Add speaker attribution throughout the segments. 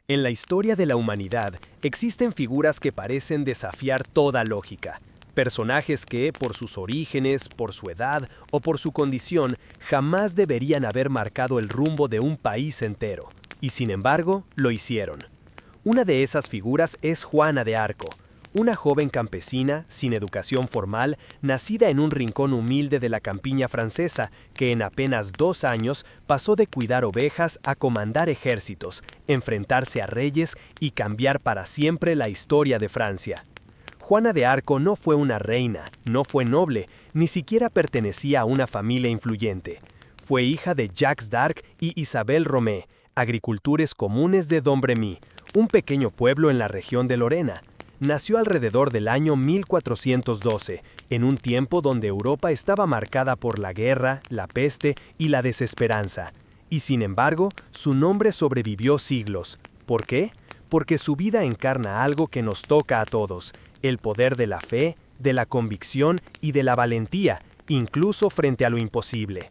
Speaker 1: En la historia de la humanidad existen figuras que parecen desafiar toda lógica. Personajes que, por sus orígenes, por su edad o por su condición, jamás deberían haber marcado el rumbo de un país entero. Y sin embargo, lo hicieron. Una de esas figuras es Juana de Arco, una joven campesina, sin educación formal, nacida en un rincón humilde de la campiña francesa, que en apenas 2 años pasó de cuidar ovejas a comandar ejércitos, enfrentarse a reyes y cambiar para siempre la historia de Francia. Juana de Arco no fue una reina, no fue noble, ni siquiera pertenecía a una familia influyente. Fue hija de Jacques d'Arc y Isabelle Romé, agricultores comunes de Domremy, un pequeño pueblo en la región de Lorena. Nació alrededor del año 1412, en un tiempo donde Europa estaba marcada por la guerra, la peste y la desesperanza. Y sin embargo, su nombre sobrevivió siglos. ¿Por qué? Porque su vida encarna algo que nos toca a todos: el poder de la fe, de la convicción y de la valentía, incluso frente a lo imposible.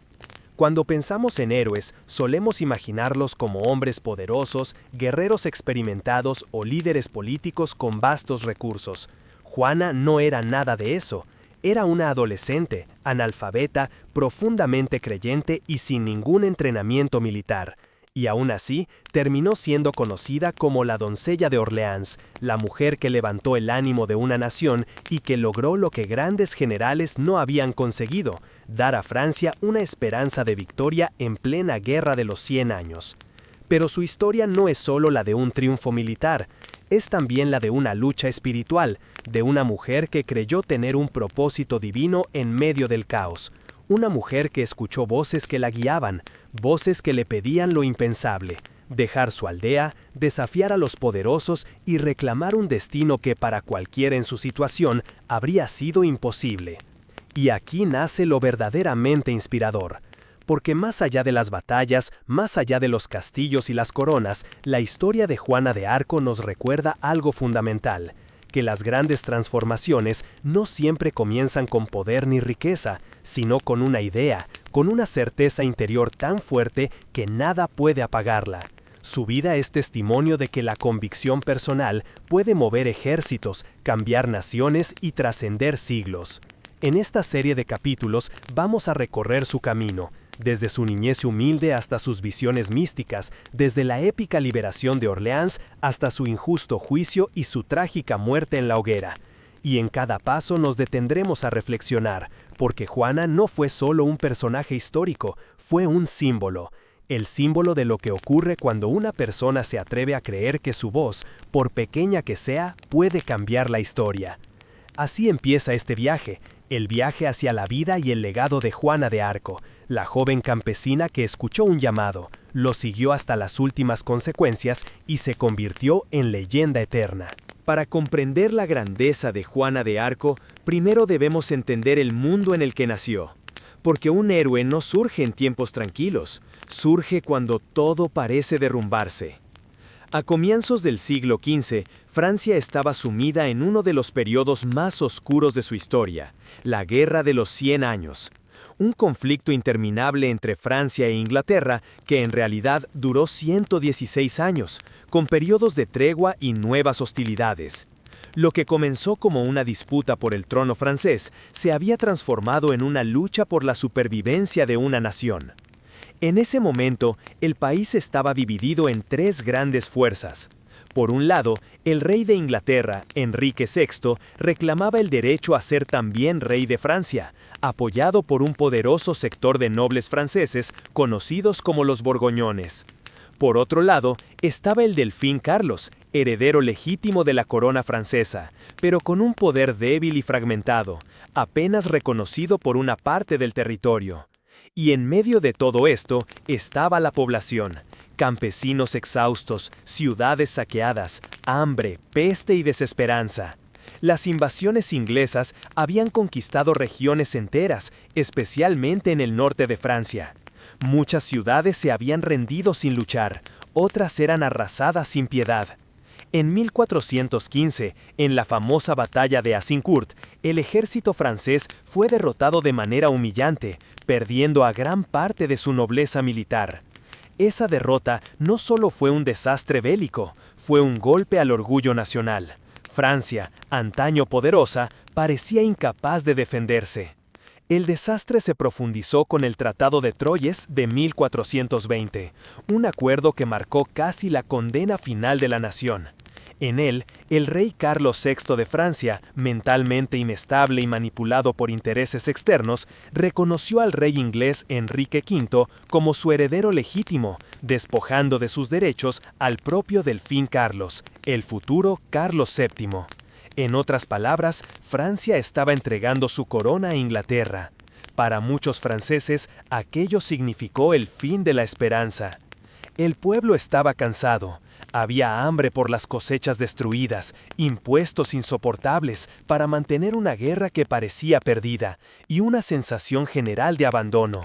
Speaker 1: Cuando pensamos en héroes, solemos imaginarlos como hombres poderosos, guerreros experimentados o líderes políticos con vastos recursos. Juana no era nada de eso. Era una adolescente, analfabeta, profundamente creyente y sin ningún entrenamiento militar. Y aún así, terminó siendo conocida como la doncella de Orleans, la mujer que levantó el ánimo de una nación y que logró lo que grandes generales no habían conseguido: dar a Francia una esperanza de victoria en plena Guerra de los 100 años. Pero su historia no es solo la de un triunfo militar, es también la de una lucha espiritual, de una mujer que creyó tener un propósito divino en medio del caos. Una mujer que escuchó voces que la guiaban, voces que le pedían lo impensable: dejar su aldea, desafiar a los poderosos y reclamar un destino que para cualquiera en su situación habría sido imposible. Y aquí nace lo verdaderamente inspirador. Porque más allá de las batallas, más allá de los castillos y las coronas, la historia de Juana de Arco nos recuerda algo fundamental: que las grandes transformaciones no siempre comienzan con poder ni riqueza, sino con una idea, con una certeza interior tan fuerte que nada puede apagarla. Su vida es testimonio de que la convicción personal puede mover ejércitos, cambiar naciones y trascender siglos. En esta serie de capítulos vamos a recorrer su camino, desde su niñez humilde hasta sus visiones místicas, desde la épica liberación de Orleans hasta su injusto juicio y su trágica muerte en la hoguera. Y en cada paso nos detendremos a reflexionar, porque Juana no fue solo un personaje histórico, fue un símbolo. El símbolo de lo que ocurre cuando una persona se atreve a creer que su voz, por pequeña que sea, puede cambiar la historia. Así empieza este viaje, el viaje hacia la vida y el legado de Juana de Arco, la joven campesina que escuchó un llamado, lo siguió hasta las últimas consecuencias y se convirtió en leyenda eterna. Para comprender la grandeza de Juana de Arco, primero debemos entender el mundo en el que nació. Porque un héroe no surge en tiempos tranquilos, surge cuando todo parece derrumbarse. A comienzos del siglo XV, Francia estaba sumida en uno de los periodos más oscuros de su historia, la Guerra de los 100 años. Un conflicto interminable entre Francia e Inglaterra que en realidad duró 116 años, con periodos de tregua y nuevas hostilidades. Lo que comenzó como una disputa por el trono francés se había transformado en una lucha por la supervivencia de una nación. En ese momento, el país estaba dividido en 3 grandes fuerzas. Por un lado, el rey de Inglaterra, Enrique VI, reclamaba el derecho a ser también rey de Francia, apoyado por un poderoso sector de nobles franceses conocidos como los borgoñones. Por otro lado, estaba el delfín Carlos, heredero legítimo de la corona francesa, pero con un poder débil y fragmentado, apenas reconocido por una parte del territorio. Y en medio de todo esto estaba la población: campesinos exhaustos, ciudades saqueadas, hambre, peste y desesperanza. Las invasiones inglesas habían conquistado regiones enteras, especialmente en el norte de Francia. Muchas ciudades se habían rendido sin luchar, otras eran arrasadas sin piedad. En 1415, en la famosa batalla de Azincourt, el ejército francés fue derrotado de manera humillante, perdiendo a gran parte de su nobleza militar. Esa derrota no solo fue un desastre bélico, fue un golpe al orgullo nacional. Francia, antaño poderosa, parecía incapaz de defenderse. El desastre se profundizó con el Tratado de Troyes de 1420, un acuerdo que marcó casi la condena final de la nación. En él, el rey Carlos VI de Francia, mentalmente inestable y manipulado por intereses externos, reconoció al rey inglés Enrique V como su heredero legítimo, despojando de sus derechos al propio Delfín Carlos, el futuro Carlos VII. En otras palabras, Francia estaba entregando su corona a Inglaterra. Para muchos franceses, aquello significó el fin de la esperanza. El pueblo estaba cansado. Había hambre por las cosechas destruidas, impuestos insoportables para mantener una guerra que parecía perdida, y una sensación general de abandono.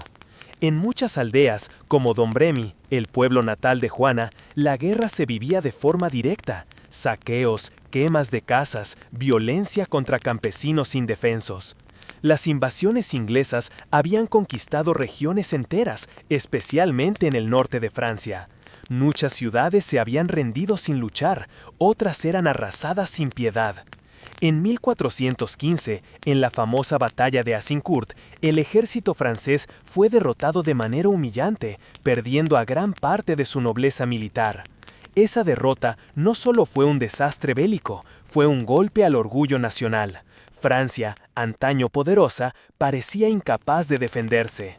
Speaker 1: En muchas aldeas, como Dombremi, el pueblo natal de Juana, la guerra se vivía de forma directa. Saqueos, quemas de casas, violencia contra campesinos indefensos. Las invasiones inglesas habían conquistado regiones enteras, especialmente en el norte de Francia. Muchas ciudades se habían rendido sin luchar, otras eran arrasadas sin piedad. En 1415, en la famosa batalla de Azincourt, el ejército francés fue derrotado de manera humillante, perdiendo a gran parte de su nobleza militar. Esa derrota no solo fue un desastre bélico, fue un golpe al orgullo nacional. Francia, antaño poderosa, parecía incapaz de defenderse.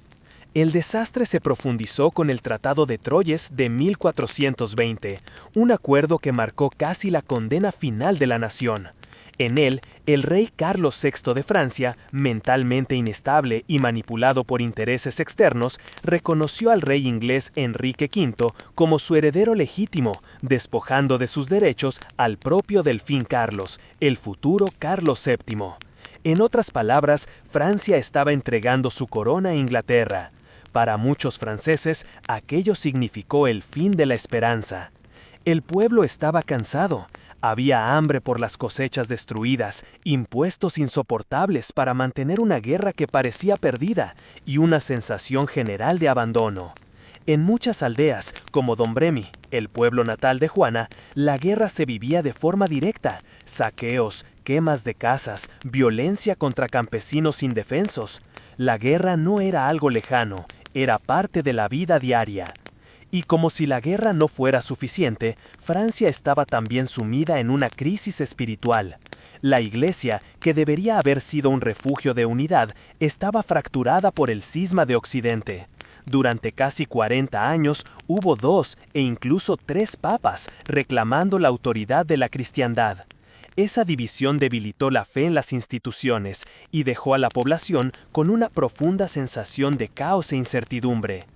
Speaker 1: El desastre se profundizó con el Tratado de Troyes de 1420, un acuerdo que marcó casi la condena final de la nación. En él, el rey Carlos VI de Francia, mentalmente inestable y manipulado por intereses externos, reconoció al rey inglés Enrique V como su heredero legítimo, despojando de sus derechos al propio Delfín Carlos, el futuro Carlos VII. En otras palabras, Francia estaba entregando su corona a Inglaterra. Para muchos franceses, aquello significó el fin de la esperanza. El pueblo estaba cansado. Había hambre por las cosechas destruidas, impuestos insoportables para mantener una guerra que parecía perdida y una sensación general de abandono. En muchas aldeas, como Dombremi, el pueblo natal de Juana, la guerra se vivía de forma directa: saqueos, quemas de casas, violencia contra campesinos indefensos. La guerra no era algo lejano, era parte de la vida diaria. Y como si la guerra no fuera suficiente, Francia estaba también sumida en una crisis espiritual. La Iglesia, que debería haber sido un refugio de unidad, estaba fracturada por el cisma de Occidente. Durante casi 40 años hubo 2 e incluso 3 papas reclamando la autoridad de la cristiandad. Esa división debilitó la fe en las instituciones y dejó a la población con una profunda sensación de caos e incertidumbre.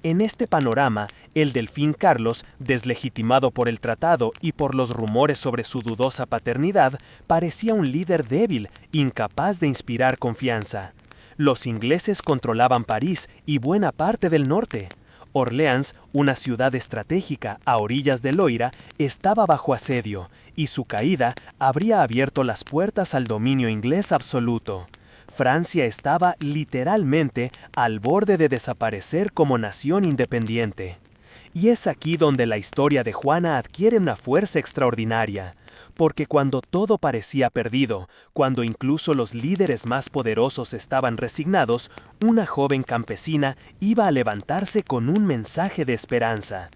Speaker 1: En este panorama, el Delfín Carlos, deslegitimado por el tratado y por los rumores sobre su dudosa paternidad, parecía un líder débil, incapaz de inspirar confianza. Los ingleses controlaban París y buena parte del norte. Orleans, una ciudad estratégica a orillas del Loira, estaba bajo asedio, y su caída habría abierto las puertas al dominio inglés absoluto. Francia estaba literalmente al borde de desaparecer como nación independiente. Y es aquí donde la historia de Juana adquiere una fuerza extraordinaria, porque cuando todo parecía perdido, cuando incluso los líderes más poderosos estaban resignados, una joven campesina iba a levantarse con un mensaje de esperanza.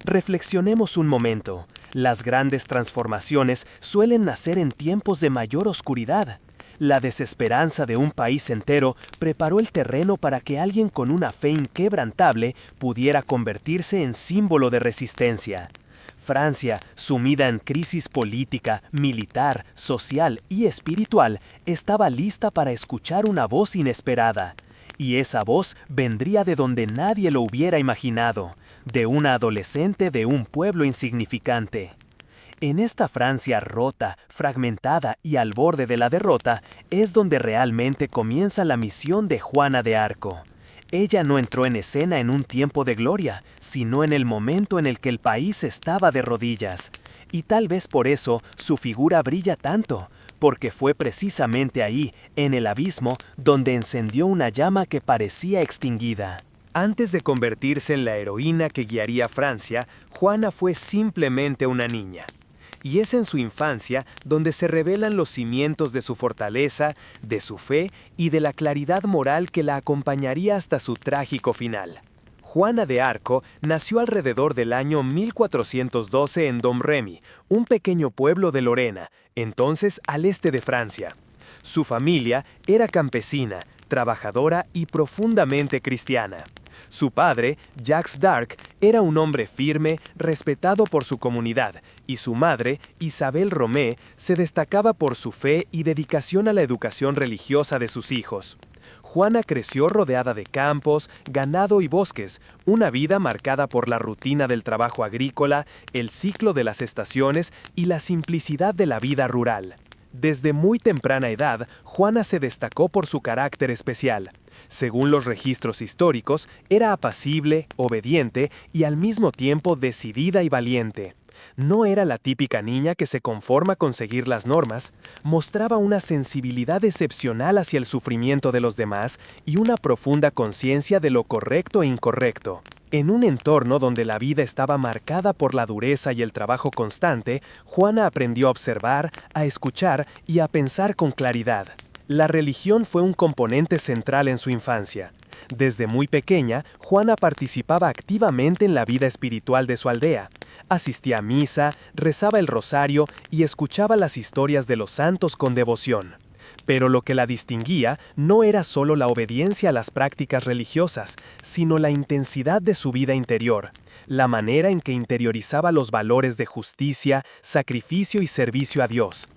Speaker 1: Reflexionemos un momento. Las grandes transformaciones suelen nacer en tiempos de mayor oscuridad. La desesperanza de un país entero preparó el terreno para que alguien con una fe inquebrantable pudiera convertirse en símbolo de resistencia. Francia, sumida en crisis política, militar, social y espiritual, estaba lista para escuchar una voz inesperada. Y esa voz vendría de donde nadie lo hubiera imaginado, de una adolescente de un pueblo insignificante. En esta Francia rota, fragmentada y al borde de la derrota, es donde realmente comienza la misión de Juana de Arco. Ella no entró en escena en un tiempo de gloria, sino en el momento en el que el país estaba de rodillas. Y tal vez por eso su figura brilla tanto, porque fue precisamente ahí, en el abismo, donde encendió una llama que parecía extinguida. Antes de convertirse en la heroína que guiaría a Francia, Juana fue simplemente una niña. Y es en su infancia donde se revelan los cimientos de su fortaleza, de su fe y de la claridad moral que la acompañaría hasta su trágico final. Juana de Arco nació alrededor del año 1412 en Domremy, un pequeño pueblo de Lorena, entonces al este de Francia. Su familia era campesina, trabajadora y profundamente cristiana. Su padre, Jacques d'Arc, era un hombre firme, respetado por su comunidad, y su madre, Isabel Romé, se destacaba por su fe y dedicación a la educación religiosa de sus hijos. Juana creció rodeada de campos, ganado y bosques, una vida marcada por la rutina del trabajo agrícola, el ciclo de las estaciones y la simplicidad de la vida rural. Desde muy temprana edad, Juana se destacó por su carácter especial. Según los registros históricos, era apacible, obediente y al mismo tiempo decidida y valiente. No era la típica niña que se conforma con seguir las normas, mostraba una sensibilidad excepcional hacia el sufrimiento de los demás y una profunda conciencia de lo correcto e incorrecto. En un entorno donde la vida estaba marcada por la dureza y el trabajo constante, Juana aprendió a observar, a escuchar y a pensar con claridad. La religión fue un componente central en su infancia. Desde muy pequeña, Juana participaba activamente en la vida espiritual de su aldea. Asistía a misa, rezaba el rosario y escuchaba las historias de los santos con devoción. Pero lo que la distinguía no era solo la obediencia a las prácticas religiosas, sino la intensidad de su vida interior, la manera en que interiorizaba los valores de justicia, sacrificio y servicio a Dios.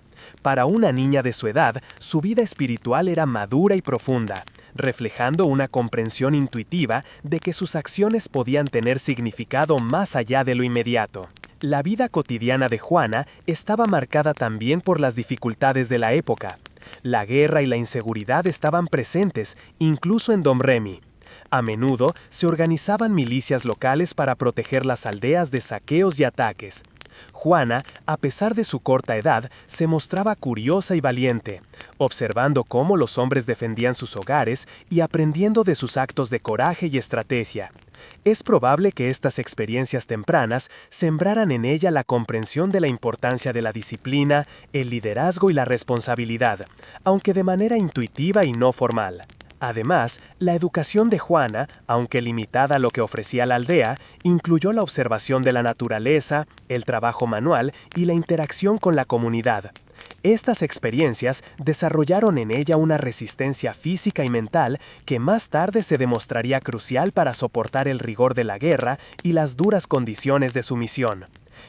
Speaker 1: Para una niña de su edad, su vida espiritual era madura y profunda, reflejando una comprensión intuitiva de que sus acciones podían tener significado más allá de lo inmediato. La vida cotidiana de Juana estaba marcada también por las dificultades de la época. La guerra y la inseguridad estaban presentes, incluso en Domremy. A menudo se organizaban milicias locales para proteger las aldeas de saqueos y ataques. Juana, a pesar de su corta edad, se mostraba curiosa y valiente, observando cómo los hombres defendían sus hogares y aprendiendo de sus actos de coraje y estrategia. Es probable que estas experiencias tempranas sembraran en ella la comprensión de la importancia de la disciplina, el liderazgo y la responsabilidad, aunque de manera intuitiva y no formal. Además, la educación de Juana, aunque limitada a lo que ofrecía la aldea, incluyó la observación de la naturaleza, el trabajo manual y la interacción con la comunidad. Estas experiencias desarrollaron en ella una resistencia física y mental que más tarde se demostraría crucial para soportar el rigor de la guerra y las duras condiciones de su misión.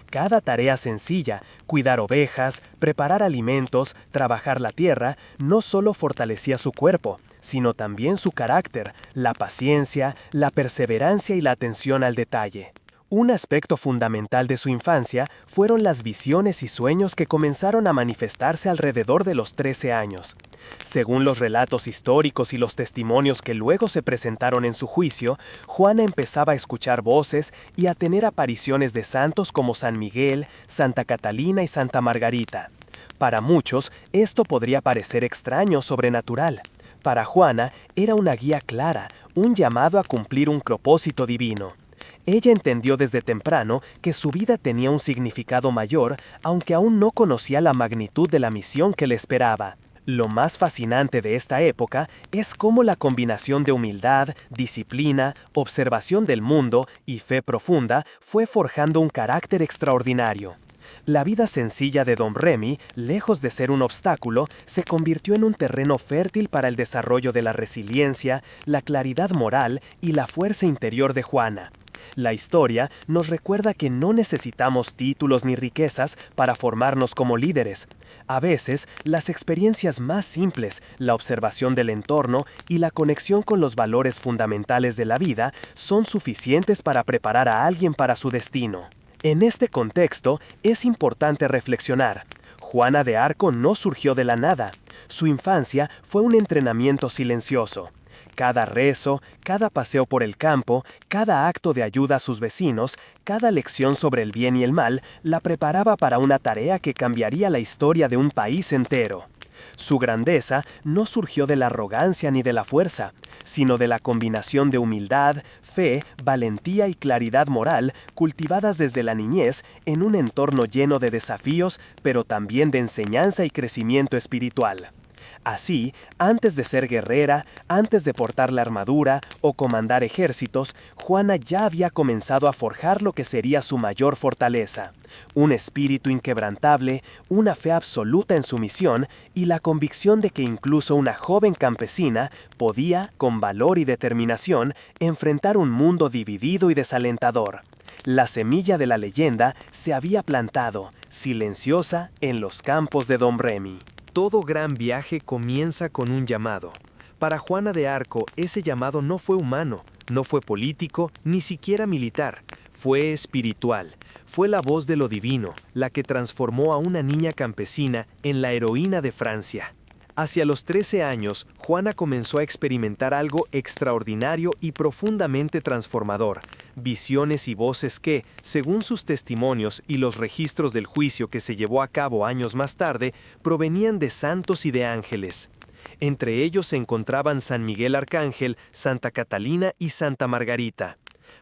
Speaker 1: Cada tarea sencilla, cuidar ovejas, preparar alimentos, trabajar la tierra, no solo fortalecía su cuerpo, sino también su carácter, la paciencia, la perseverancia y la atención al detalle. Un aspecto fundamental de su infancia fueron las visiones y sueños que comenzaron a manifestarse alrededor de los 13 años. Según los relatos históricos y los testimonios que luego se presentaron en su juicio, Juana empezaba a escuchar voces y a tener apariciones de santos como San Miguel, Santa Catalina y Santa Margarita. Para muchos, esto podría parecer extraño o sobrenatural. Para Juana, era una guía clara, un llamado a cumplir un propósito divino. Ella entendió desde temprano que su vida tenía un significado mayor, aunque aún no conocía la magnitud de la misión que le esperaba. Lo más fascinante de esta época es cómo la combinación de humildad, disciplina, observación del mundo y fe profunda fue forjando un carácter extraordinario. La vida sencilla de Domremy, lejos de ser un obstáculo, se convirtió en un terreno fértil para el desarrollo de la resiliencia, la claridad moral y la fuerza interior de Juana. La historia nos recuerda que no necesitamos títulos ni riquezas para formarnos como líderes. A veces, las experiencias más simples, la observación del entorno y la conexión con los valores fundamentales de la vida son suficientes para preparar a alguien para su destino. En este contexto, es importante reflexionar. Juana de Arco no surgió de la nada. Su infancia fue un entrenamiento silencioso. Cada rezo, cada paseo por el campo, cada acto de ayuda a sus vecinos, cada lección sobre el bien y el mal, la preparaba para una tarea que cambiaría la historia de un país entero. Su grandeza no surgió de la arrogancia ni de la fuerza, sino de la combinación de humildad, fe, valentía y claridad moral cultivadas desde la niñez en un entorno lleno de desafíos, pero también de enseñanza y crecimiento espiritual. Así, antes de ser guerrera, antes de portar la armadura o comandar ejércitos, Juana ya había comenzado a forjar lo que sería su mayor fortaleza: un espíritu inquebrantable, una fe absoluta en su misión y la convicción de que incluso una joven campesina podía, con valor y determinación, enfrentar un mundo dividido y desalentador. La semilla de la leyenda se había plantado, silenciosa, en los campos de Domremy. Todo gran viaje comienza con un llamado. Para Juana de Arco, ese llamado no fue humano, no fue político, ni siquiera militar. Fue espiritual. Fue la voz de lo divino, la que transformó a una niña campesina en la heroína de Francia. Hacia los 13 años, Juana comenzó a experimentar algo extraordinario y profundamente transformador: visiones y voces que, según sus testimonios y los registros del juicio que se llevó a cabo años más tarde, provenían de santos y de ángeles. Entre ellos se encontraban San Miguel Arcángel, Santa Catalina y Santa Margarita.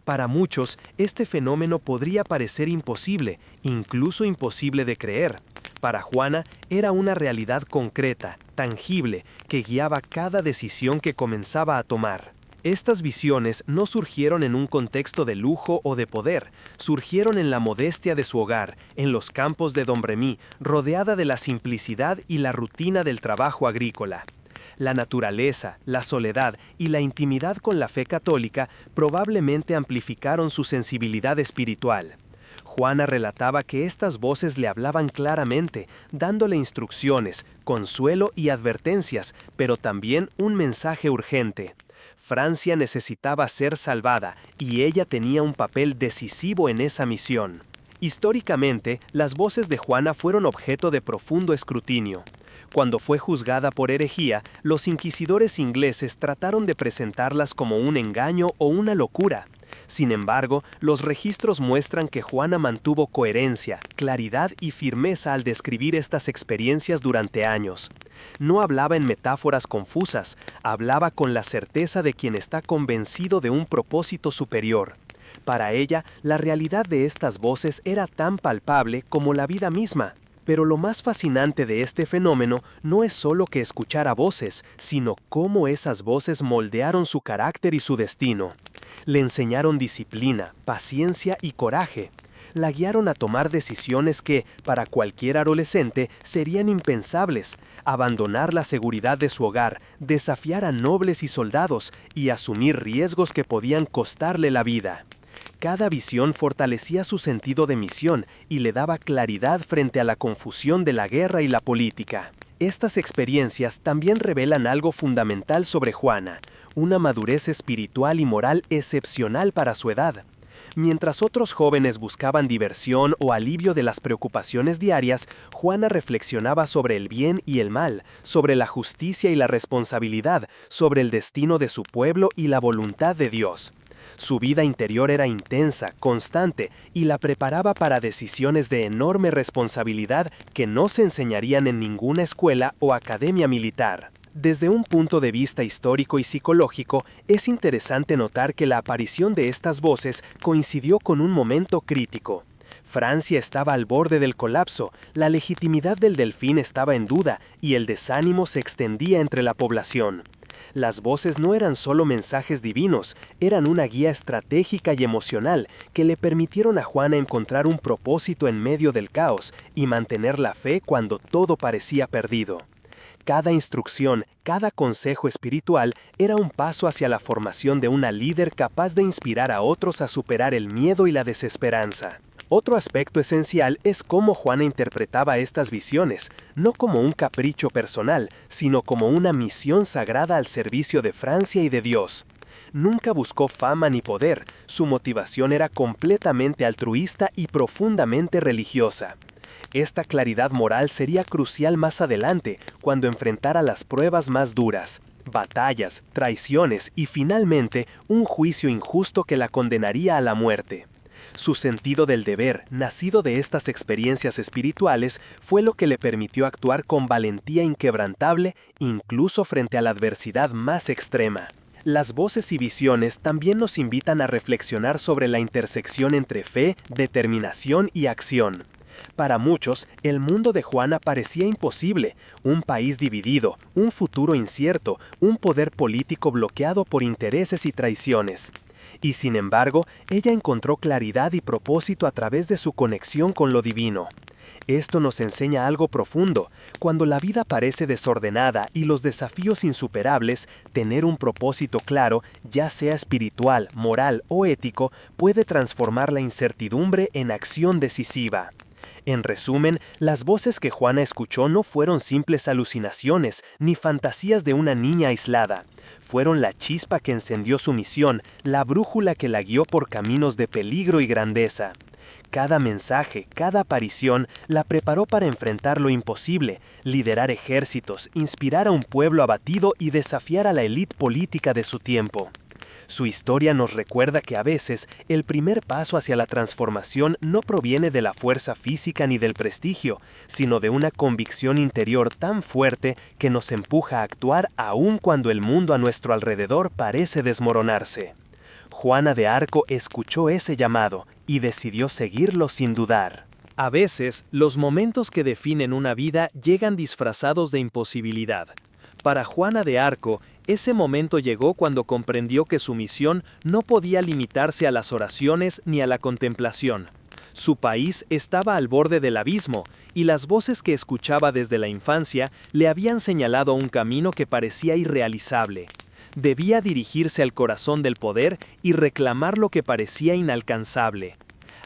Speaker 1: Para muchos, este fenómeno podría parecer imposible, incluso imposible de creer. Para Juana era una realidad concreta, tangible, que guiaba cada decisión que comenzaba a tomar. Estas visiones no surgieron en un contexto de lujo o de poder, surgieron en la modestia de su hogar, en los campos de Domremy, rodeada de la simplicidad y la rutina del trabajo agrícola. La naturaleza, la soledad y la intimidad con la fe católica probablemente amplificaron su sensibilidad espiritual. Juana relataba que estas voces le hablaban claramente, dándole instrucciones, consuelo y advertencias, pero también un mensaje urgente. Francia necesitaba ser salvada y ella tenía un papel decisivo en esa misión. Históricamente, las voces de Juana fueron objeto de profundo escrutinio. Cuando fue juzgada por herejía, los inquisidores ingleses trataron de presentarlas como un engaño o una locura. Sin embargo, los registros muestran que Juana mantuvo coherencia, claridad y firmeza al describir estas experiencias durante años. No hablaba en metáforas confusas, hablaba con la certeza de quien está convencido de un propósito superior. Para ella, la realidad de estas voces era tan palpable como la vida misma. Pero lo más fascinante de este fenómeno no es solo que escuchara voces, sino cómo esas voces moldearon su carácter y su destino. Le enseñaron disciplina, paciencia y coraje. La guiaron a tomar decisiones que, para cualquier adolescente, serían impensables: abandonar la seguridad de su hogar, desafiar a nobles y soldados y asumir riesgos que podían costarle la vida. Cada visión fortalecía su sentido de misión y le daba claridad frente a la confusión de la guerra y la política. Estas experiencias también revelan algo fundamental sobre Juana: una madurez espiritual y moral excepcional para su edad. Mientras otros jóvenes buscaban diversión o alivio de las preocupaciones diarias, Juana reflexionaba sobre el bien y el mal, sobre la justicia y la responsabilidad, sobre el destino de su pueblo y la voluntad de Dios. Su vida interior era intensa, constante, y la preparaba para decisiones de enorme responsabilidad que no se enseñarían en ninguna escuela o academia militar. Desde un punto de vista histórico y psicológico, es interesante notar que la aparición de estas voces coincidió con un momento crítico. Francia estaba al borde del colapso, la legitimidad del delfín estaba en duda y el desánimo se extendía entre la población. Las voces no eran solo mensajes divinos, eran una guía estratégica y emocional que le permitieron a Juana encontrar un propósito en medio del caos y mantener la fe cuando todo parecía perdido. Cada instrucción, cada consejo espiritual era un paso hacia la formación de una líder capaz de inspirar a otros a superar el miedo y la desesperanza. Otro aspecto esencial es cómo Juana interpretaba estas visiones, no como un capricho personal, sino como una misión sagrada al servicio de Francia y de Dios. Nunca buscó fama ni poder, su motivación era completamente altruista y profundamente religiosa. Esta claridad moral sería crucial más adelante, cuando enfrentara las pruebas más duras: batallas, traiciones y finalmente un juicio injusto que la condenaría a la muerte. Su sentido del deber, nacido de estas experiencias espirituales, fue lo que le permitió actuar con valentía inquebrantable, incluso frente a la adversidad más extrema. Las voces y visiones también nos invitan a reflexionar sobre la intersección entre fe, determinación y acción. Para muchos, el mundo de Juana parecía imposible, un país dividido, un futuro incierto, un poder político bloqueado por intereses y traiciones. Y sin embargo, ella encontró claridad y propósito a través de su conexión con lo divino. Esto nos enseña algo profundo. Cuando la vida parece desordenada y los desafíos insuperables, tener un propósito claro, ya sea espiritual, moral o ético, puede transformar la incertidumbre en acción decisiva. En resumen, las voces que Juana escuchó no fueron simples alucinaciones ni fantasías de una niña aislada. Fueron la chispa que encendió su misión, la brújula que la guió por caminos de peligro y grandeza. Cada mensaje, cada aparición, la preparó para enfrentar lo imposible, liderar ejércitos, inspirar a un pueblo abatido y desafiar a la élite política de su tiempo. Su historia nos recuerda que a veces el primer paso hacia la transformación no proviene de la fuerza física ni del prestigio, sino de una convicción interior tan fuerte que nos empuja a actuar aun cuando el mundo a nuestro alrededor parece desmoronarse. Juana de Arco escuchó ese llamado y decidió seguirlo sin dudar. A veces, los momentos que definen una vida llegan disfrazados de imposibilidad. Para Juana de Arco, ese momento llegó cuando comprendió que su misión no podía limitarse a las oraciones ni a la contemplación. Su país estaba al borde del abismo, y las voces que escuchaba desde la infancia le habían señalado un camino que parecía irrealizable. Debía dirigirse al corazón del poder y reclamar lo que parecía inalcanzable.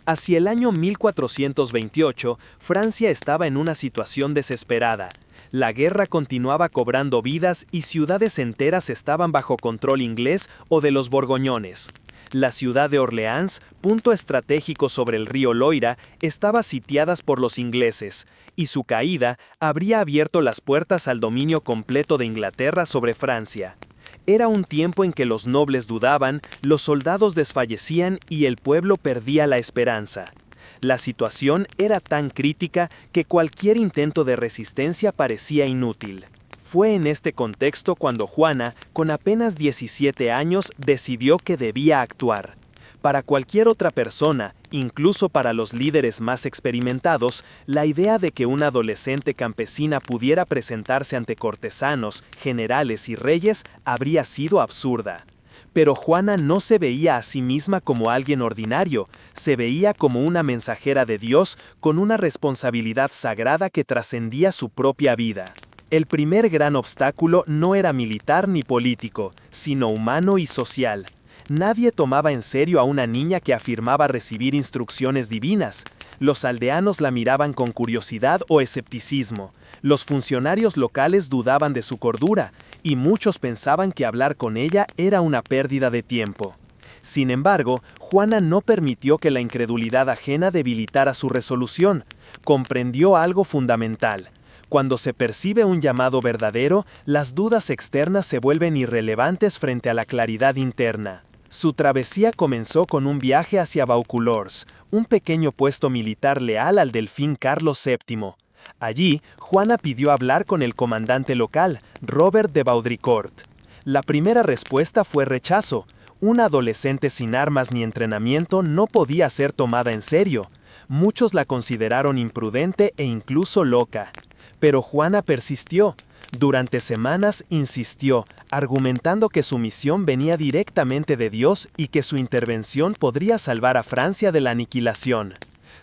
Speaker 1: Hacia el año 1428, Francia estaba en una situación desesperada. La guerra continuaba cobrando vidas y ciudades enteras estaban bajo control inglés o de los borgoñones. La ciudad de Orleans, punto estratégico sobre el río Loira, estaba sitiada por los ingleses, y su caída habría abierto las puertas al dominio completo de Inglaterra sobre Francia. Era un tiempo en que los nobles dudaban, los soldados desfallecían y el pueblo perdía la esperanza. La situación era tan crítica que cualquier intento de resistencia parecía inútil. Fue en este contexto cuando Juana, con apenas 17 años, decidió que debía actuar. Para cualquier otra persona, incluso para los líderes más experimentados, la idea de que una adolescente campesina pudiera presentarse ante cortesanos, generales y reyes habría sido absurda. Pero Juana no se veía a sí misma como alguien ordinario, se veía como una mensajera de Dios con una responsabilidad sagrada que trascendía su propia vida. El primer gran obstáculo no era militar ni político, sino humano y social. Nadie tomaba en serio a una niña que afirmaba recibir instrucciones divinas. Los aldeanos la miraban con curiosidad o escepticismo. Los funcionarios locales dudaban de su cordura, y muchos pensaban que hablar con ella era una pérdida de tiempo. Sin embargo, Juana no permitió que la incredulidad ajena debilitara su resolución. Comprendió algo fundamental. Cuando se percibe un llamado verdadero, las dudas externas se vuelven irrelevantes frente a la claridad interna. Su travesía comenzó con un viaje hacia Vaucouleurs, un pequeño puesto militar leal al delfín Carlos VII. Allí, Juana pidió hablar con el comandante local, Robert de Baudricourt. La primera respuesta fue rechazo. Una adolescente sin armas ni entrenamiento no podía ser tomada en serio. Muchos la consideraron imprudente e incluso loca. Pero Juana persistió. Durante semanas insistió, argumentando que su misión venía directamente de Dios y que su intervención podría salvar a Francia de la aniquilación.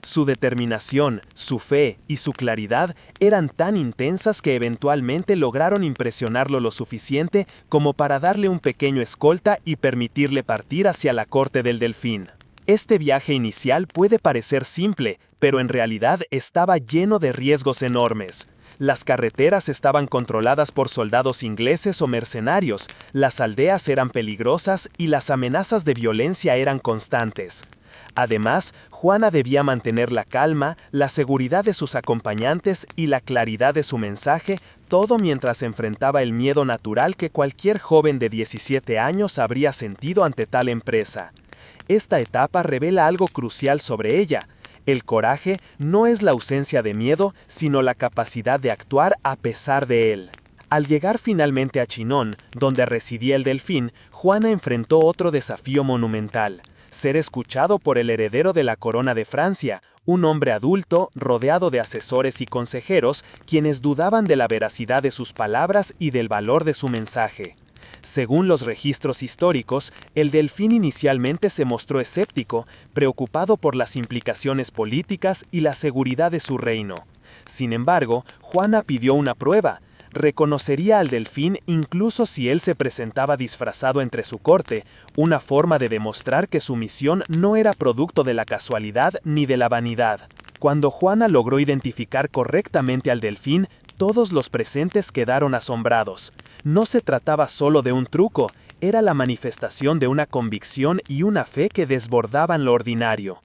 Speaker 1: Su determinación, su fe y su claridad eran tan intensas que eventualmente lograron impresionarlo lo suficiente como para darle un pequeño escolta y permitirle partir hacia la corte del Delfín. Este viaje inicial puede parecer simple, pero en realidad estaba lleno de riesgos enormes. Las carreteras estaban controladas por soldados ingleses o mercenarios, las aldeas eran peligrosas y las amenazas de violencia eran constantes. Además, Juana debía mantener la calma, la seguridad de sus acompañantes y la claridad de su mensaje, todo mientras enfrentaba el miedo natural que cualquier joven de 17 años habría sentido ante tal empresa. Esta etapa revela algo crucial sobre ella. El coraje no es la ausencia de miedo, sino la capacidad de actuar a pesar de él.
Speaker 2: Al llegar finalmente a Chinon, donde residía el delfín, Juana enfrentó otro desafío monumental: ser escuchado por el heredero de la corona de Francia, un hombre adulto rodeado de asesores y consejeros, quienes dudaban de la veracidad de sus palabras y del valor de su mensaje. Según los registros históricos, el delfín inicialmente se mostró escéptico, preocupado por las implicaciones políticas y la seguridad de su reino. Sin embargo, Juana pidió una prueba. Reconocería al delfín incluso si él se presentaba disfrazado entre su corte, una forma de demostrar que su misión no era producto de la casualidad ni de la vanidad. Cuando Juana logró identificar correctamente al delfín, todos los presentes quedaron asombrados. No se trataba solo de un truco, era la manifestación de una convicción y una fe que desbordaban lo ordinario.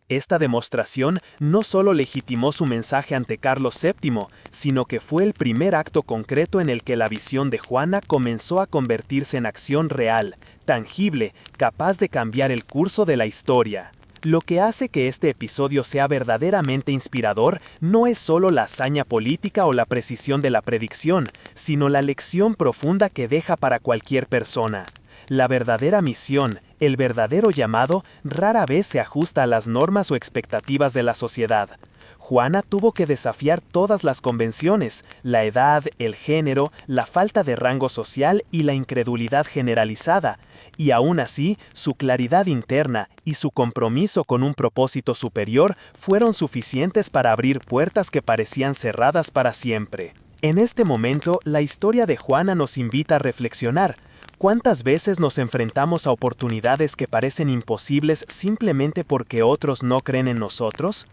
Speaker 2: Esta demostración no solo legitimó su mensaje ante Carlos VII, sino que fue el primer acto concreto en el que la visión de Juana comenzó a convertirse en acción real, tangible, capaz de cambiar el curso de la historia. Lo que hace que este episodio sea verdaderamente inspirador no es solo la hazaña política o la precisión de la predicción, sino la lección profunda que deja para cualquier persona. La verdadera misión, el verdadero llamado, rara vez se ajusta a las normas o expectativas de la sociedad. Juana tuvo que desafiar todas las convenciones: la edad, el género, la falta de rango social y la incredulidad generalizada. Y aún así, su claridad interna y su compromiso con un propósito superior fueron suficientes para abrir puertas que parecían cerradas para siempre. En este momento, la historia de Juana nos invita a reflexionar. ¿Cuántas veces nos enfrentamos a oportunidades que parecen imposibles simplemente porque otros no creen en nosotros?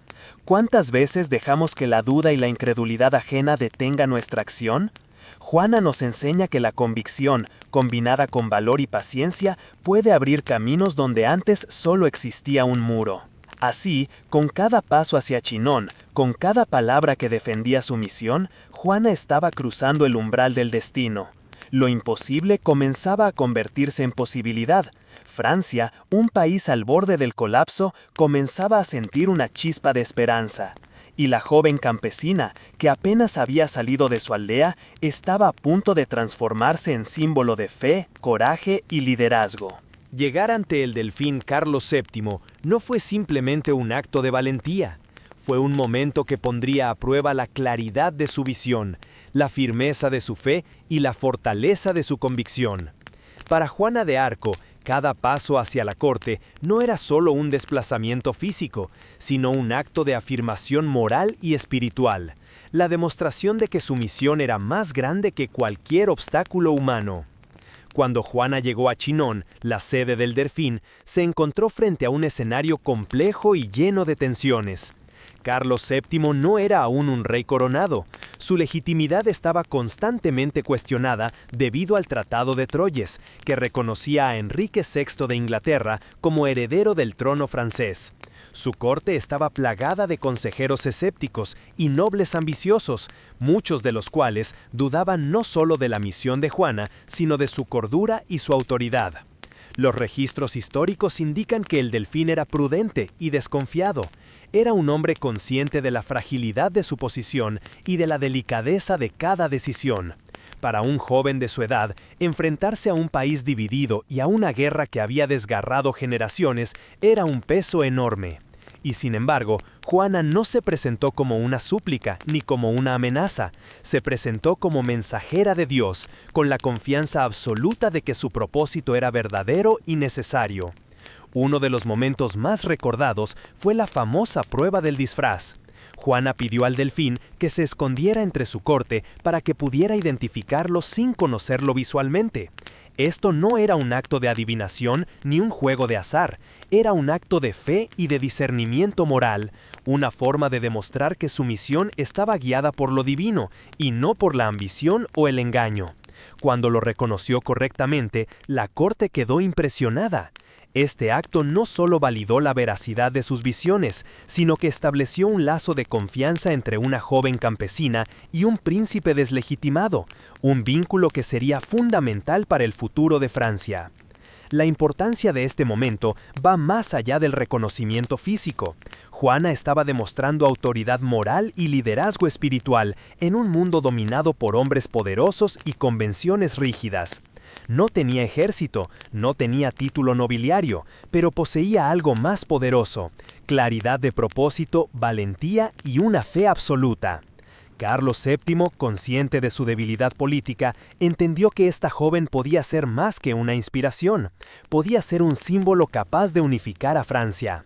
Speaker 2: ¿Cuántas veces dejamos que la duda y la incredulidad ajena detengan nuestra acción? Juana nos enseña que la convicción, combinada con valor y paciencia, puede abrir caminos donde antes solo existía un muro. Así, con cada paso hacia Chinon, con cada palabra que defendía su misión, Juana estaba cruzando el umbral del destino. Lo imposible comenzaba a convertirse en posibilidad. Francia, un país al borde del colapso, comenzaba a sentir una chispa de esperanza. Y la joven campesina, que apenas había salido de su aldea, estaba a punto de transformarse en símbolo de fe, coraje y liderazgo.
Speaker 1: Llegar ante el delfín Carlos VII no fue simplemente un acto de valentía. Fue un momento que pondría a prueba la claridad de su visión, la firmeza de su fe y la fortaleza de su convicción. Para Juana de Arco, cada paso hacia la corte no era solo un desplazamiento físico, sino un acto de afirmación moral y espiritual, la demostración de que su misión era más grande que cualquier obstáculo humano. Cuando Juana llegó a Chinon, la sede del delfín, se encontró frente a un escenario complejo y lleno de tensiones. Carlos VII no era aún un rey coronado. Su legitimidad estaba constantemente cuestionada debido al Tratado de Troyes, que reconocía a Enrique VI de Inglaterra como heredero del trono francés. Su corte estaba plagada de consejeros escépticos y nobles ambiciosos, muchos de los cuales dudaban no solo de la misión de Juana, sino de su cordura y su autoridad. Los registros históricos indican que el delfín era prudente y desconfiado. Era un hombre consciente de la fragilidad de su posición y de la delicadeza de cada decisión. Para un joven de su edad, enfrentarse a un país dividido y a una guerra que había desgarrado generaciones era un peso enorme. Y sin embargo, Juana no se presentó como una súplica ni como una amenaza. Se presentó como mensajera de Dios, con la confianza absoluta de que su propósito era verdadero y necesario. Uno de los momentos más recordados fue la famosa prueba del disfraz. Juana pidió al delfín que se escondiera entre su corte para que pudiera identificarlo sin conocerlo visualmente. Esto no era un acto de adivinación ni un juego de azar, era un acto de fe y de discernimiento moral, una forma de demostrar que su misión estaba guiada por lo divino y no por la ambición o el engaño. Cuando lo reconoció correctamente, la corte quedó impresionada. Este acto no solo validó la veracidad de sus visiones, sino que estableció un lazo de confianza entre una joven campesina y un príncipe deslegitimado, un vínculo que sería fundamental para el futuro de Francia. La importancia de este momento va más allá del reconocimiento físico. Juana estaba demostrando autoridad moral y liderazgo espiritual en un mundo dominado por hombres poderosos y convenciones rígidas. No tenía ejército, no tenía título nobiliario, pero poseía algo más poderoso: claridad de propósito, valentía y una fe absoluta. Carlos VII, consciente de su debilidad política, entendió que esta joven podía ser más que una inspiración, podía ser un símbolo capaz de unificar a Francia.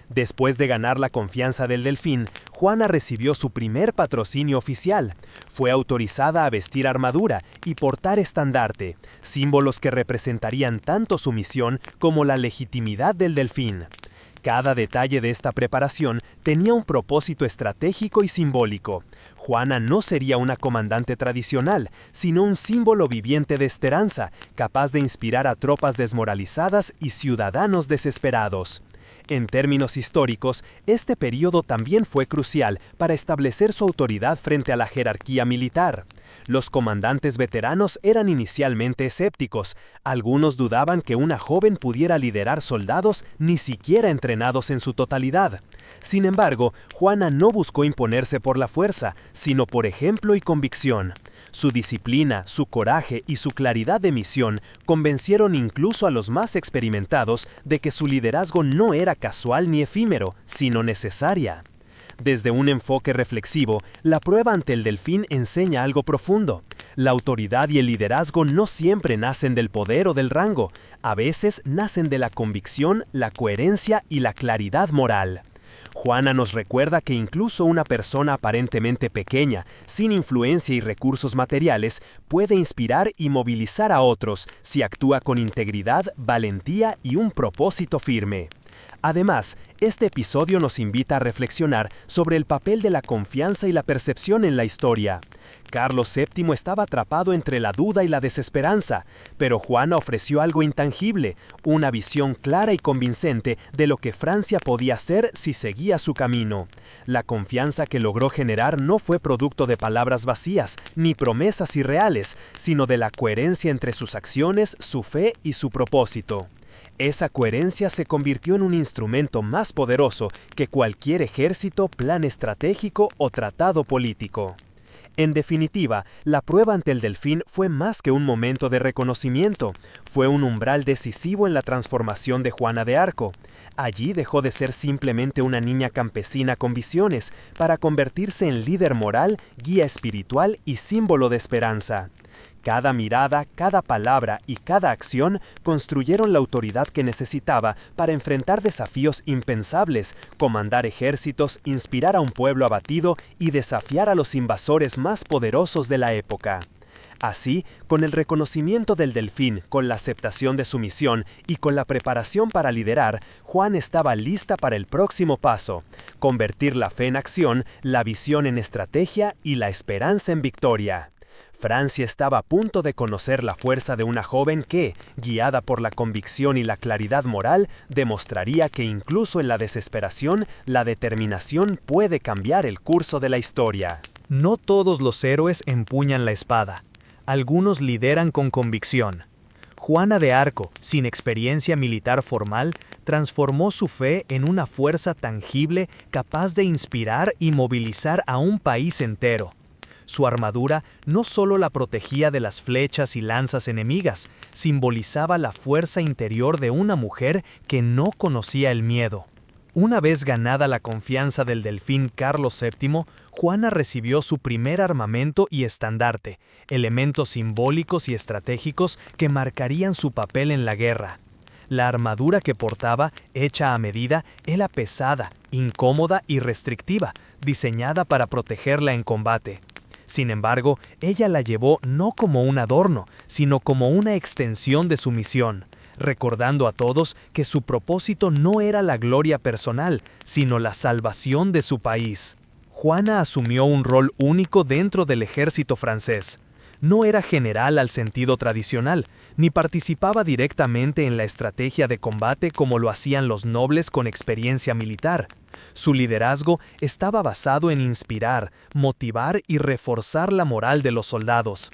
Speaker 1: Después de ganar la confianza del Delfín, Juana recibió su primer patrocinio oficial. Fue autorizada a vestir armadura y portar estandarte, símbolos que representarían tanto su misión como la legitimidad del Delfín. Cada detalle de esta preparación tenía un propósito estratégico y simbólico. Juana no sería una comandante tradicional, sino un símbolo viviente de esperanza, capaz de inspirar a tropas desmoralizadas y ciudadanos desesperados. En términos históricos, este periodo también fue crucial para establecer su autoridad frente a la jerarquía militar. Los comandantes veteranos eran inicialmente escépticos. Algunos dudaban que una joven pudiera liderar soldados ni siquiera entrenados en su totalidad. Sin embargo, Juana no buscó imponerse por la fuerza, sino por ejemplo y convicción. Su disciplina, su coraje y su claridad de misión convencieron incluso a los más experimentados de que su liderazgo no era casual ni efímero, sino necesaria. Desde un enfoque reflexivo, la prueba ante el Delfín enseña algo profundo. La autoridad y el liderazgo no siempre nacen del poder o del rango, a veces nacen de la convicción, la coherencia y la claridad moral. Juana nos recuerda que incluso una persona aparentemente pequeña, sin influencia y recursos materiales, puede inspirar y movilizar a otros si actúa con integridad, valentía y un propósito firme. Además, este episodio nos invita a reflexionar sobre el papel de la confianza y la percepción en la historia. Carlos VII estaba atrapado entre la duda y la desesperanza, pero Juana ofreció algo intangible, una visión clara y convincente de lo que Francia podía ser si seguía su camino. La confianza que logró generar no fue producto de palabras vacías, ni promesas irreales, sino de la coherencia entre sus acciones, su fe y su propósito. Esa coherencia se convirtió en un instrumento más poderoso que cualquier ejército, plan estratégico o tratado político. En definitiva, la prueba ante el Delfín fue más que un momento de reconocimiento, fue un umbral decisivo en la transformación de Juana de Arco. Allí dejó de ser simplemente una niña campesina con visiones para convertirse en líder moral, guía espiritual y símbolo de esperanza. Cada mirada, cada palabra y cada acción construyeron la autoridad que necesitaba para enfrentar desafíos impensables, comandar ejércitos, inspirar a un pueblo abatido y desafiar a los invasores más poderosos de la época. Así, con el reconocimiento del Delfín, con la aceptación de su misión y con la preparación para liderar, Juana estaba lista para el próximo paso: convertir la fe en acción, la visión en estrategia y la esperanza en victoria. Francia estaba a punto de conocer la fuerza de una joven que, guiada por la convicción y la claridad moral, demostraría que incluso en la desesperación, la determinación puede cambiar el curso de la historia.
Speaker 3: No todos los héroes empuñan la espada. Algunos lideran con convicción. Juana de Arco, sin experiencia militar formal, transformó su fe en una fuerza tangible capaz de inspirar y movilizar a un país entero. Su armadura no solo la protegía de las flechas y lanzas enemigas, simbolizaba la fuerza interior de una mujer que no conocía el miedo. Una vez ganada la confianza del Delfín Carlos VII, Juana recibió su primer armamento y estandarte, elementos simbólicos y estratégicos que marcarían su papel en la guerra. La armadura que portaba, hecha a medida, era pesada, incómoda y restrictiva, diseñada para protegerla en combate. Sin embargo, ella la llevó no como un adorno, sino como una extensión de su misión, recordando a todos que su propósito no era la gloria personal, sino la salvación de su país. Juana asumió un rol único dentro del ejército francés. No era general al sentido tradicional, ni participaba directamente en la estrategia de combate como lo hacían los nobles con experiencia militar. Su liderazgo estaba basado en inspirar, motivar y reforzar la moral de los soldados.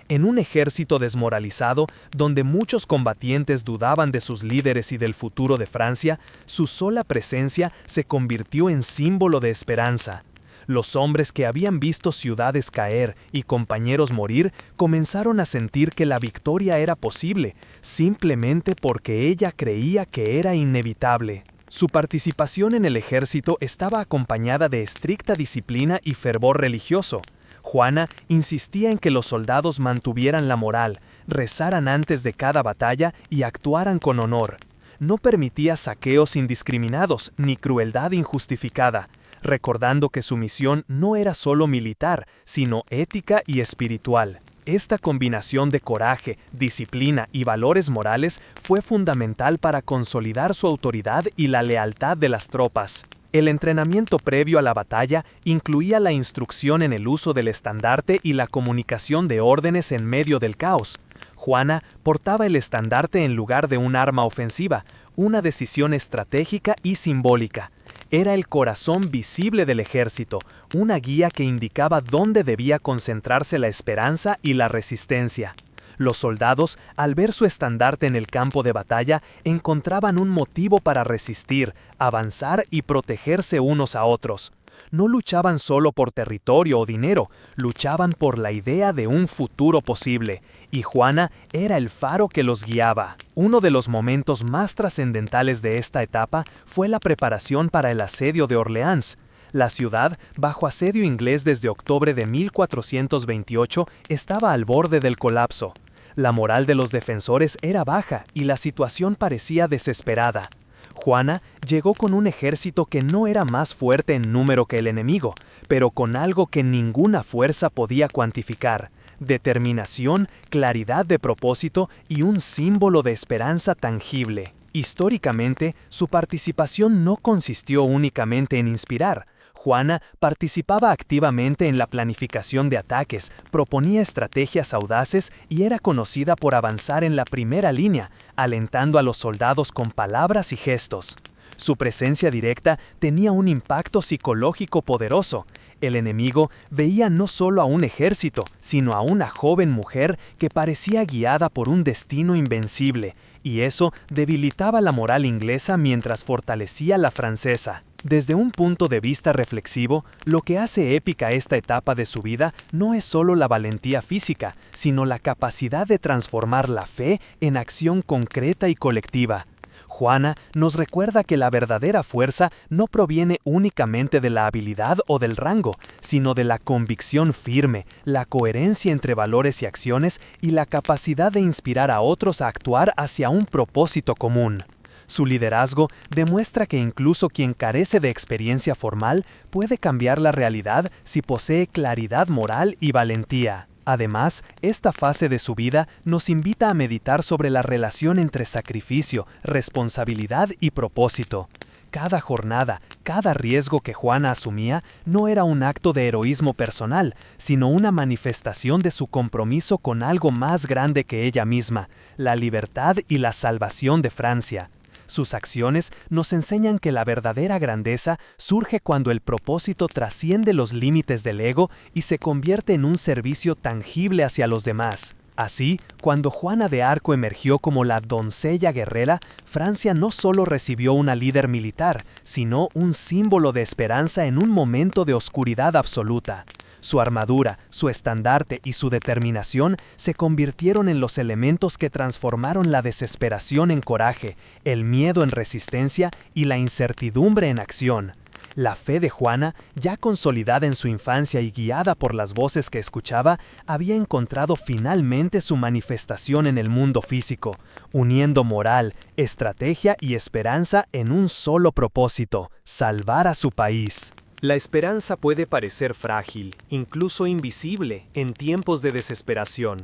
Speaker 3: En un ejército desmoralizado, donde muchos combatientes dudaban de sus líderes y del futuro de Francia, su sola presencia se convirtió en símbolo de esperanza. Los hombres que habían visto ciudades caer y compañeros morir comenzaron a sentir que la victoria era posible, simplemente porque ella creía que era inevitable. Su participación en el ejército estaba acompañada de estricta disciplina y fervor religioso. Juana insistía en que los soldados mantuvieran la moral, rezaran antes de cada batalla y actuaran con honor. No permitía saqueos indiscriminados ni crueldad injustificada, recordando que su misión no era solo militar, sino ética y espiritual. Esta combinación de coraje, disciplina y valores morales fue fundamental para consolidar su autoridad y la lealtad de las tropas. El entrenamiento previo a la batalla incluía la instrucción en el uso del estandarte y la comunicación de órdenes en medio del caos. Juana portaba el estandarte en lugar de un arma ofensiva, una decisión estratégica y simbólica. Era el corazón visible del ejército, una guía que indicaba dónde debía concentrarse la esperanza y la resistencia. Los soldados, al ver su estandarte en el campo de batalla, encontraban un motivo para resistir, avanzar y protegerse unos a otros. No luchaban solo por territorio o dinero, luchaban por la idea de un futuro posible, y Juana era el faro que los guiaba. Uno de los momentos más trascendentales de esta etapa fue la preparación para el asedio de Orleans. La ciudad, bajo asedio inglés desde octubre de 1428, estaba al borde del colapso. La moral de los defensores era baja y la situación parecía desesperada. Juana llegó con un ejército que no era más fuerte en número que el enemigo, pero con algo que ninguna fuerza podía cuantificar: determinación, claridad de propósito y un símbolo de esperanza tangible. Históricamente, su participación no consistió únicamente en inspirar. Juana participaba activamente en la planificación de ataques, proponía estrategias audaces y era conocida por avanzar en la primera línea, alentando a los soldados con palabras y gestos. Su presencia directa tenía un impacto psicológico poderoso. El enemigo veía no solo a un ejército, sino a una joven mujer que parecía guiada por un destino invencible, y eso debilitaba la moral inglesa mientras fortalecía la francesa. Desde un punto de vista reflexivo, lo que hace épica esta etapa de su vida no es solo la valentía física, sino la capacidad de transformar la fe en acción concreta y colectiva. Juana nos recuerda que la verdadera fuerza no proviene únicamente de la habilidad o del rango, sino de la convicción firme, la coherencia entre valores y acciones y la capacidad de inspirar a otros a actuar hacia un propósito común. Su liderazgo demuestra que incluso quien carece de experiencia formal puede cambiar la realidad si posee claridad moral y valentía. Además, esta fase de su vida nos invita a meditar sobre la relación entre sacrificio, responsabilidad y propósito. Cada jornada, cada riesgo que Juana asumía no era un acto de heroísmo personal, sino una manifestación de su compromiso con algo más grande que ella misma, la libertad y la salvación de Francia. Sus acciones nos enseñan que la verdadera grandeza surge cuando el propósito trasciende los límites del ego y se convierte en un servicio tangible hacia los demás. Así, cuando Juana de Arco emergió como la doncella guerrera, Francia no solo recibió una líder militar, sino un símbolo de esperanza en un momento de oscuridad absoluta. Su armadura, su estandarte y su determinación se convirtieron en los elementos que transformaron la desesperación en coraje, el miedo en resistencia y la incertidumbre en acción. La fe de Juana, ya consolidada en su infancia y guiada por las voces que escuchaba, había encontrado finalmente su manifestación en el mundo físico, uniendo moral, estrategia y esperanza en un solo propósito: salvar a su país.
Speaker 1: La esperanza puede parecer frágil, incluso invisible, en tiempos de desesperación,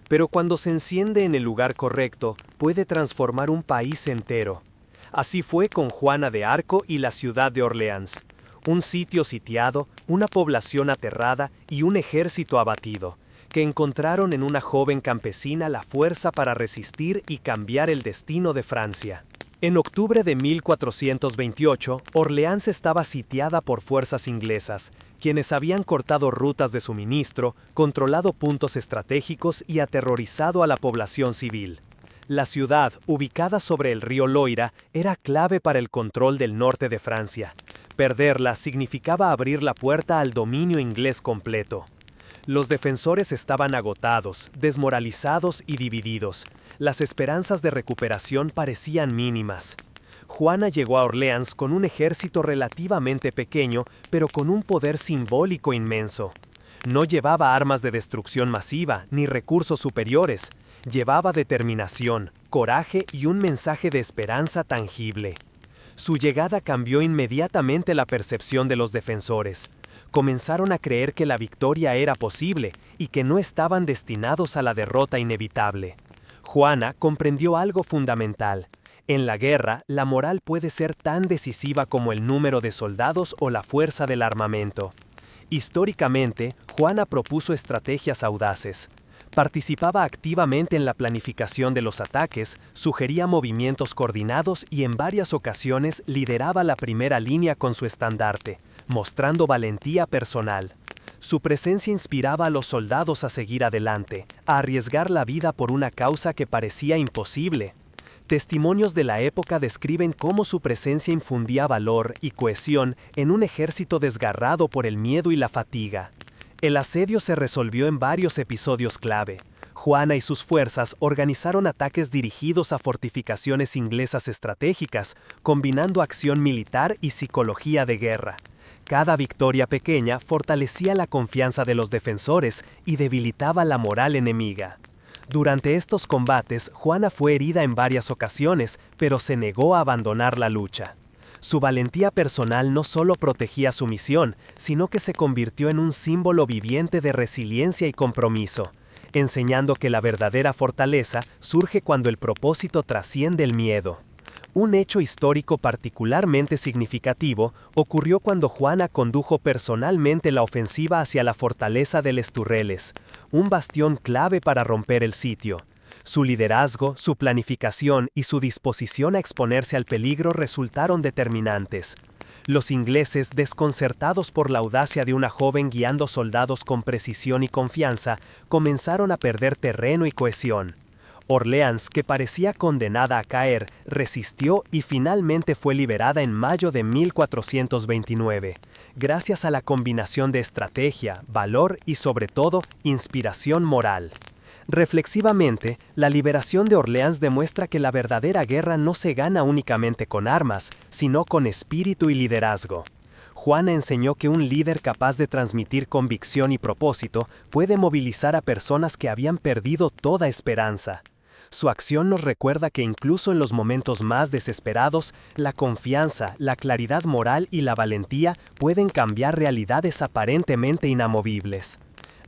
Speaker 1: pero cuando se enciende en el lugar correcto, puede transformar un país entero. Así fue con Juana de Arco y la ciudad de Orleans. Un sitio sitiado, una población aterrada y un ejército abatido, que encontraron en una joven campesina la fuerza para resistir y cambiar el destino de Francia. En octubre de 1428, Orleans estaba sitiada por fuerzas inglesas, quienes habían cortado rutas de suministro, controlado puntos estratégicos y aterrorizado a la población civil. La ciudad, ubicada sobre el río Loira, era clave para el control del norte de Francia. Perderla significaba abrir la puerta al dominio inglés completo. Los defensores estaban agotados, desmoralizados y divididos. Las esperanzas de recuperación parecían mínimas. Juana llegó a Orleans con un ejército relativamente pequeño, pero con un poder simbólico inmenso. No llevaba armas de destrucción masiva, ni recursos superiores. Llevaba determinación, coraje y un mensaje de esperanza tangible. Su llegada cambió inmediatamente la percepción de los defensores. Comenzaron a creer que la victoria era posible y que no estaban destinados a la derrota inevitable. Juana comprendió algo fundamental. En la guerra, la moral puede ser tan decisiva como el número de soldados o la fuerza del armamento. Históricamente, Juana propuso estrategias audaces. Participaba activamente en la planificación de los ataques, sugería movimientos coordinados y en varias ocasiones lideraba la primera línea con su estandarte, mostrando valentía personal. Su presencia inspiraba a los soldados a seguir adelante, a arriesgar la vida por una causa que parecía imposible. Testimonios de la época describen cómo su presencia infundía valor y cohesión en un ejército desgarrado por el miedo y la fatiga. El asedio se resolvió en varios episodios clave. Juana y sus fuerzas organizaron ataques dirigidos a fortificaciones inglesas estratégicas, combinando acción militar y psicología de guerra. Cada victoria pequeña fortalecía la confianza de los defensores y debilitaba la moral enemiga. Durante estos combates, Juana fue herida en varias ocasiones, pero se negó a abandonar la lucha. Su valentía personal no solo protegía su misión, sino que se convirtió en un símbolo viviente de resiliencia y compromiso, enseñando que la verdadera fortaleza surge cuando el propósito trasciende el miedo. Un hecho histórico particularmente significativo ocurrió cuando Juana condujo personalmente la ofensiva hacia la fortaleza de Les Tourelles, un bastión clave para romper el sitio. Su liderazgo, su planificación y su disposición a exponerse al peligro resultaron determinantes. Los ingleses, desconcertados por la audacia de una joven guiando soldados con precisión y confianza, comenzaron a perder terreno y cohesión. Orleans, que parecía condenada a caer, resistió y finalmente fue liberada en mayo de 1429, gracias a la combinación de estrategia, valor y sobre todo, inspiración moral. Reflexivamente, la liberación de Orleans demuestra que la verdadera guerra no se gana únicamente con armas, sino con espíritu y liderazgo. Juana enseñó que un líder capaz de transmitir convicción y propósito puede movilizar a personas que habían perdido toda esperanza. Su acción nos recuerda que incluso en los momentos más desesperados, la confianza, la claridad moral y la valentía pueden cambiar realidades aparentemente inamovibles.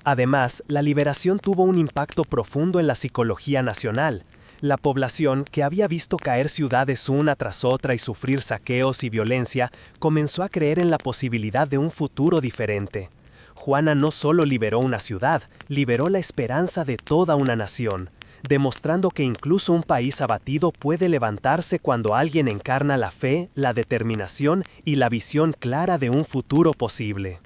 Speaker 1: Además, la liberación tuvo un impacto profundo en la psicología nacional. La población, que había visto caer ciudades una tras otra y sufrir saqueos y violencia, comenzó a creer en la posibilidad de un futuro diferente. Juana no solo liberó una ciudad, liberó la esperanza de toda una nación, demostrando que incluso un país abatido puede levantarse cuando alguien encarna la fe, la determinación y la visión clara de un futuro posible.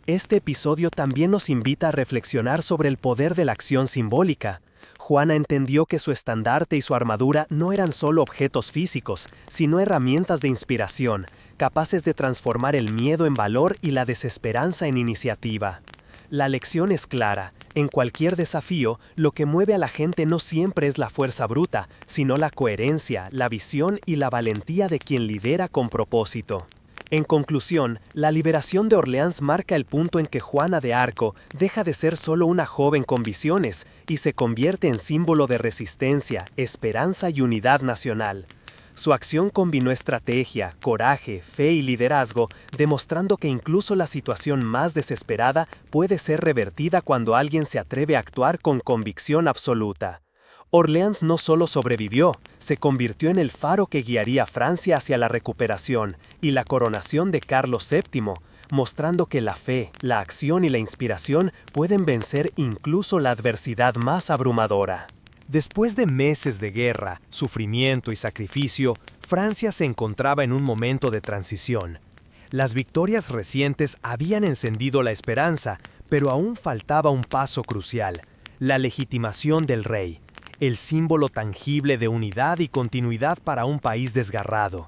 Speaker 1: Este episodio también nos invita a reflexionar sobre el poder de la acción simbólica. Juana entendió que su estandarte y su armadura no eran solo objetos físicos, sino herramientas de inspiración, capaces de transformar el miedo en valor y la desesperanza en iniciativa. La lección es clara: en cualquier desafío, lo que mueve a la gente no siempre es la fuerza bruta, sino la coherencia, la visión y la valentía de quien lidera con propósito. En conclusión, la liberación de Orleans marca el punto en que Juana de Arco deja de ser solo una joven con visiones y se convierte en símbolo de resistencia, esperanza y unidad nacional. Su acción combinó estrategia, coraje, fe y liderazgo, demostrando que incluso la situación más desesperada puede ser revertida cuando alguien se atreve a actuar con convicción absoluta. Orleans no solo sobrevivió, se convirtió en el faro que guiaría a Francia hacia la recuperación y la coronación de Carlos VII, mostrando que la fe, la acción y la inspiración pueden vencer incluso la adversidad más abrumadora.
Speaker 3: Después de meses de guerra, sufrimiento y sacrificio,
Speaker 1: Francia se encontraba en un momento de transición. Las victorias recientes habían encendido la esperanza, pero aún faltaba un paso crucial: la legitimación del rey, el símbolo tangible de unidad y continuidad para un país desgarrado.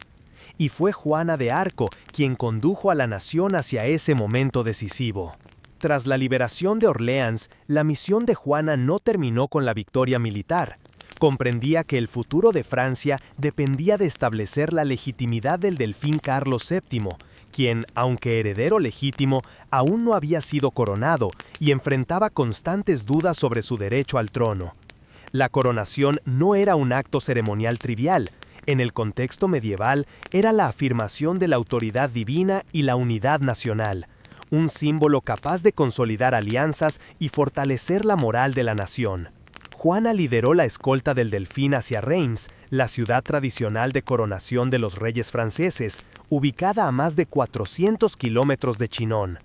Speaker 1: Y fue Juana de Arco quien condujo a la nación hacia ese momento decisivo. Tras la liberación de Orleans, la misión de Juana no terminó con la victoria militar. Comprendía que el futuro de Francia dependía de establecer la legitimidad del delfín Carlos VII, quien, aunque heredero legítimo, aún no había sido coronado y enfrentaba constantes dudas sobre su derecho al trono. La coronación no era un acto ceremonial trivial. En el contexto medieval, era la afirmación de la autoridad divina y la unidad nacional, un símbolo capaz de consolidar alianzas y fortalecer la moral de la nación. Juana lideró la escolta del Delfín hacia Reims, la ciudad tradicional de coronación de los reyes franceses, ubicada a más de 400 kilómetros de Chinon.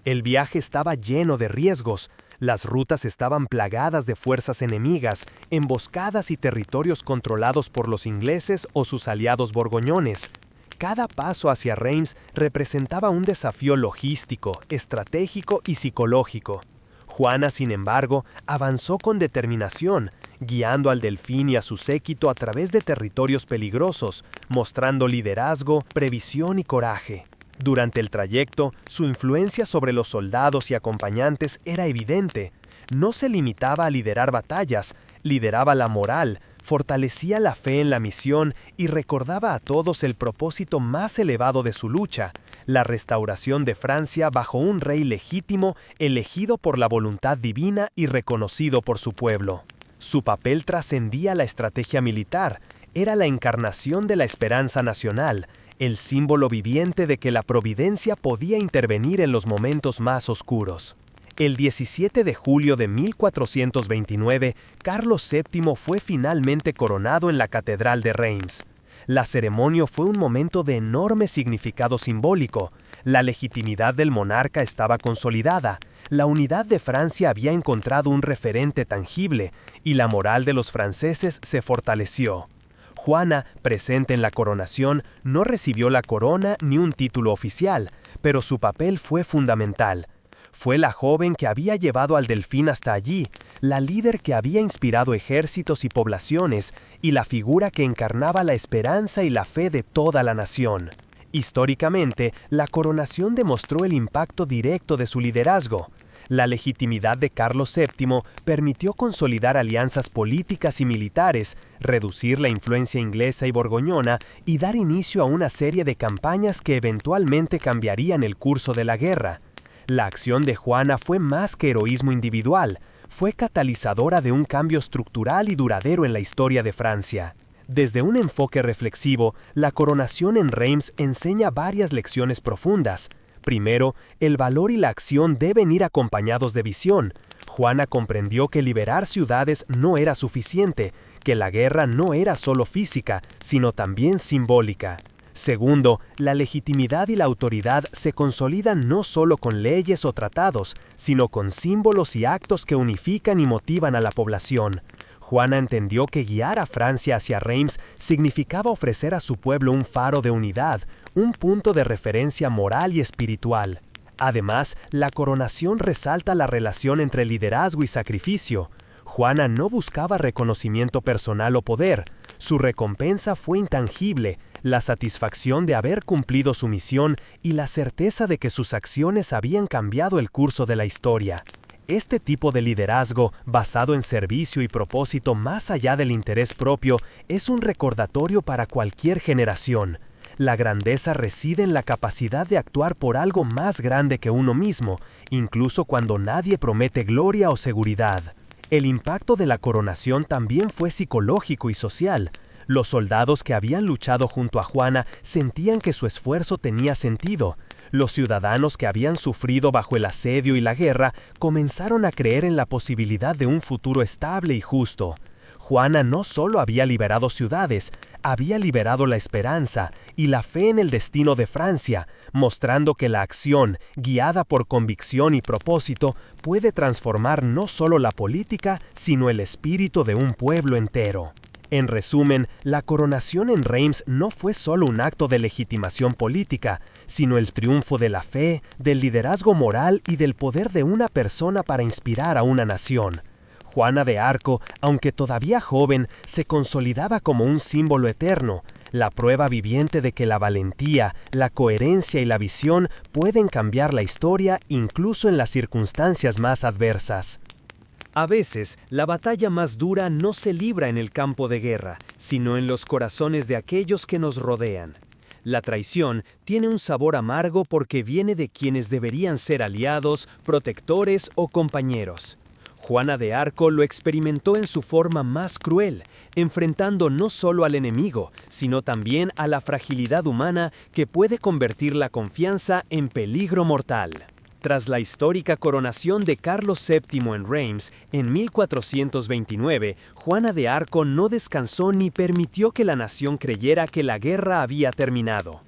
Speaker 1: El viaje estaba lleno de riesgos. Las rutas estaban plagadas de fuerzas enemigas, emboscadas y territorios controlados por los ingleses o sus aliados borgoñones. Cada paso hacia Reims representaba un desafío logístico, estratégico y psicológico. Juana, sin embargo, avanzó con determinación, guiando al delfín y a su séquito a través de territorios peligrosos, mostrando liderazgo, previsión y coraje. Durante el trayecto, su influencia sobre los soldados y acompañantes era evidente. No se limitaba a liderar batallas, lideraba la moral, fortalecía la fe en la misión y recordaba a todos el propósito más elevado de su lucha: la restauración de Francia bajo un rey legítimo, elegido por la voluntad divina y reconocido por su pueblo. Su papel trascendía la estrategia militar, era la encarnación de la esperanza nacional, el símbolo viviente de que la providencia podía intervenir en los momentos más oscuros. El 17 de julio de 1429, Carlos VII fue finalmente coronado en la Catedral de Reims. La ceremonia fue un momento de enorme significado simbólico. La legitimidad del monarca estaba consolidada, la unidad de Francia había encontrado un referente tangible y la moral de los franceses se fortaleció. Juana, presente en la coronación, no recibió la corona ni un título oficial, pero su papel fue fundamental. Fue la joven que había llevado al delfín hasta allí, la líder que había inspirado ejércitos y poblaciones, y la figura que encarnaba la esperanza y la fe de toda la nación. Históricamente, la coronación demostró el impacto directo de su liderazgo. La legitimidad de Carlos VII permitió consolidar alianzas políticas y militares, reducir la influencia inglesa y borgoñona y dar inicio a una serie de campañas que eventualmente cambiarían el curso de la guerra. La acción de Juana fue más que heroísmo individual, fue catalizadora de un cambio estructural y duradero en la historia de Francia. Desde un enfoque reflexivo, la coronación en Reims enseña varias lecciones profundas. Primero, el valor y la acción deben ir acompañados de visión. Juana comprendió que liberar ciudades no era suficiente, que la guerra no era solo física, sino también simbólica. Segundo, la legitimidad y la autoridad se consolidan no solo con leyes o tratados, sino con símbolos y actos que unifican y motivan a la población. Juana entendió que guiar a Francia hacia Reims significaba ofrecer a su pueblo un faro de unidad, un punto de referencia moral y espiritual. Además, la coronación resalta la relación entre liderazgo y sacrificio. Juana no buscaba reconocimiento personal o poder. Su recompensa fue intangible, la satisfacción de haber cumplido su misión y la certeza de que sus acciones habían cambiado el curso de la historia. Este tipo de liderazgo, basado en servicio y propósito más allá del interés propio, es un recordatorio para cualquier generación. La grandeza reside en la capacidad de actuar por algo más grande que uno mismo, incluso cuando nadie promete gloria o seguridad. El impacto de la coronación también fue psicológico y social. Los soldados que habían luchado junto a Juana sentían que su esfuerzo tenía sentido. Los ciudadanos que habían sufrido bajo el asedio y la guerra comenzaron a creer en la posibilidad de un futuro estable y justo. Juana no solo había liberado ciudades, había liberado la esperanza y la fe en el destino de Francia, mostrando que la acción, guiada por convicción y propósito, puede transformar no solo la política, sino el espíritu de un pueblo entero. En resumen, la coronación en Reims no fue solo un acto de legitimación política, sino el triunfo de la fe, del liderazgo moral y del poder de una persona para inspirar a una nación. Juana de Arco, aunque todavía joven, se consolidaba como un símbolo eterno, la prueba viviente de que la valentía, la coherencia y la visión pueden cambiar la historia incluso en las circunstancias más adversas. A veces, la batalla más dura no se libra en el campo de guerra, sino en los corazones de aquellos que nos rodean. La traición tiene un sabor amargo porque viene de quienes deberían ser aliados, protectores o compañeros. Juana de Arco lo experimentó en su forma más cruel, enfrentando no solo al enemigo, sino también a la fragilidad humana que puede convertir la confianza en peligro mortal. Tras la histórica coronación de Carlos VII en Reims en 1429, Juana de Arco no descansó ni permitió que la nación creyera que la guerra había terminado.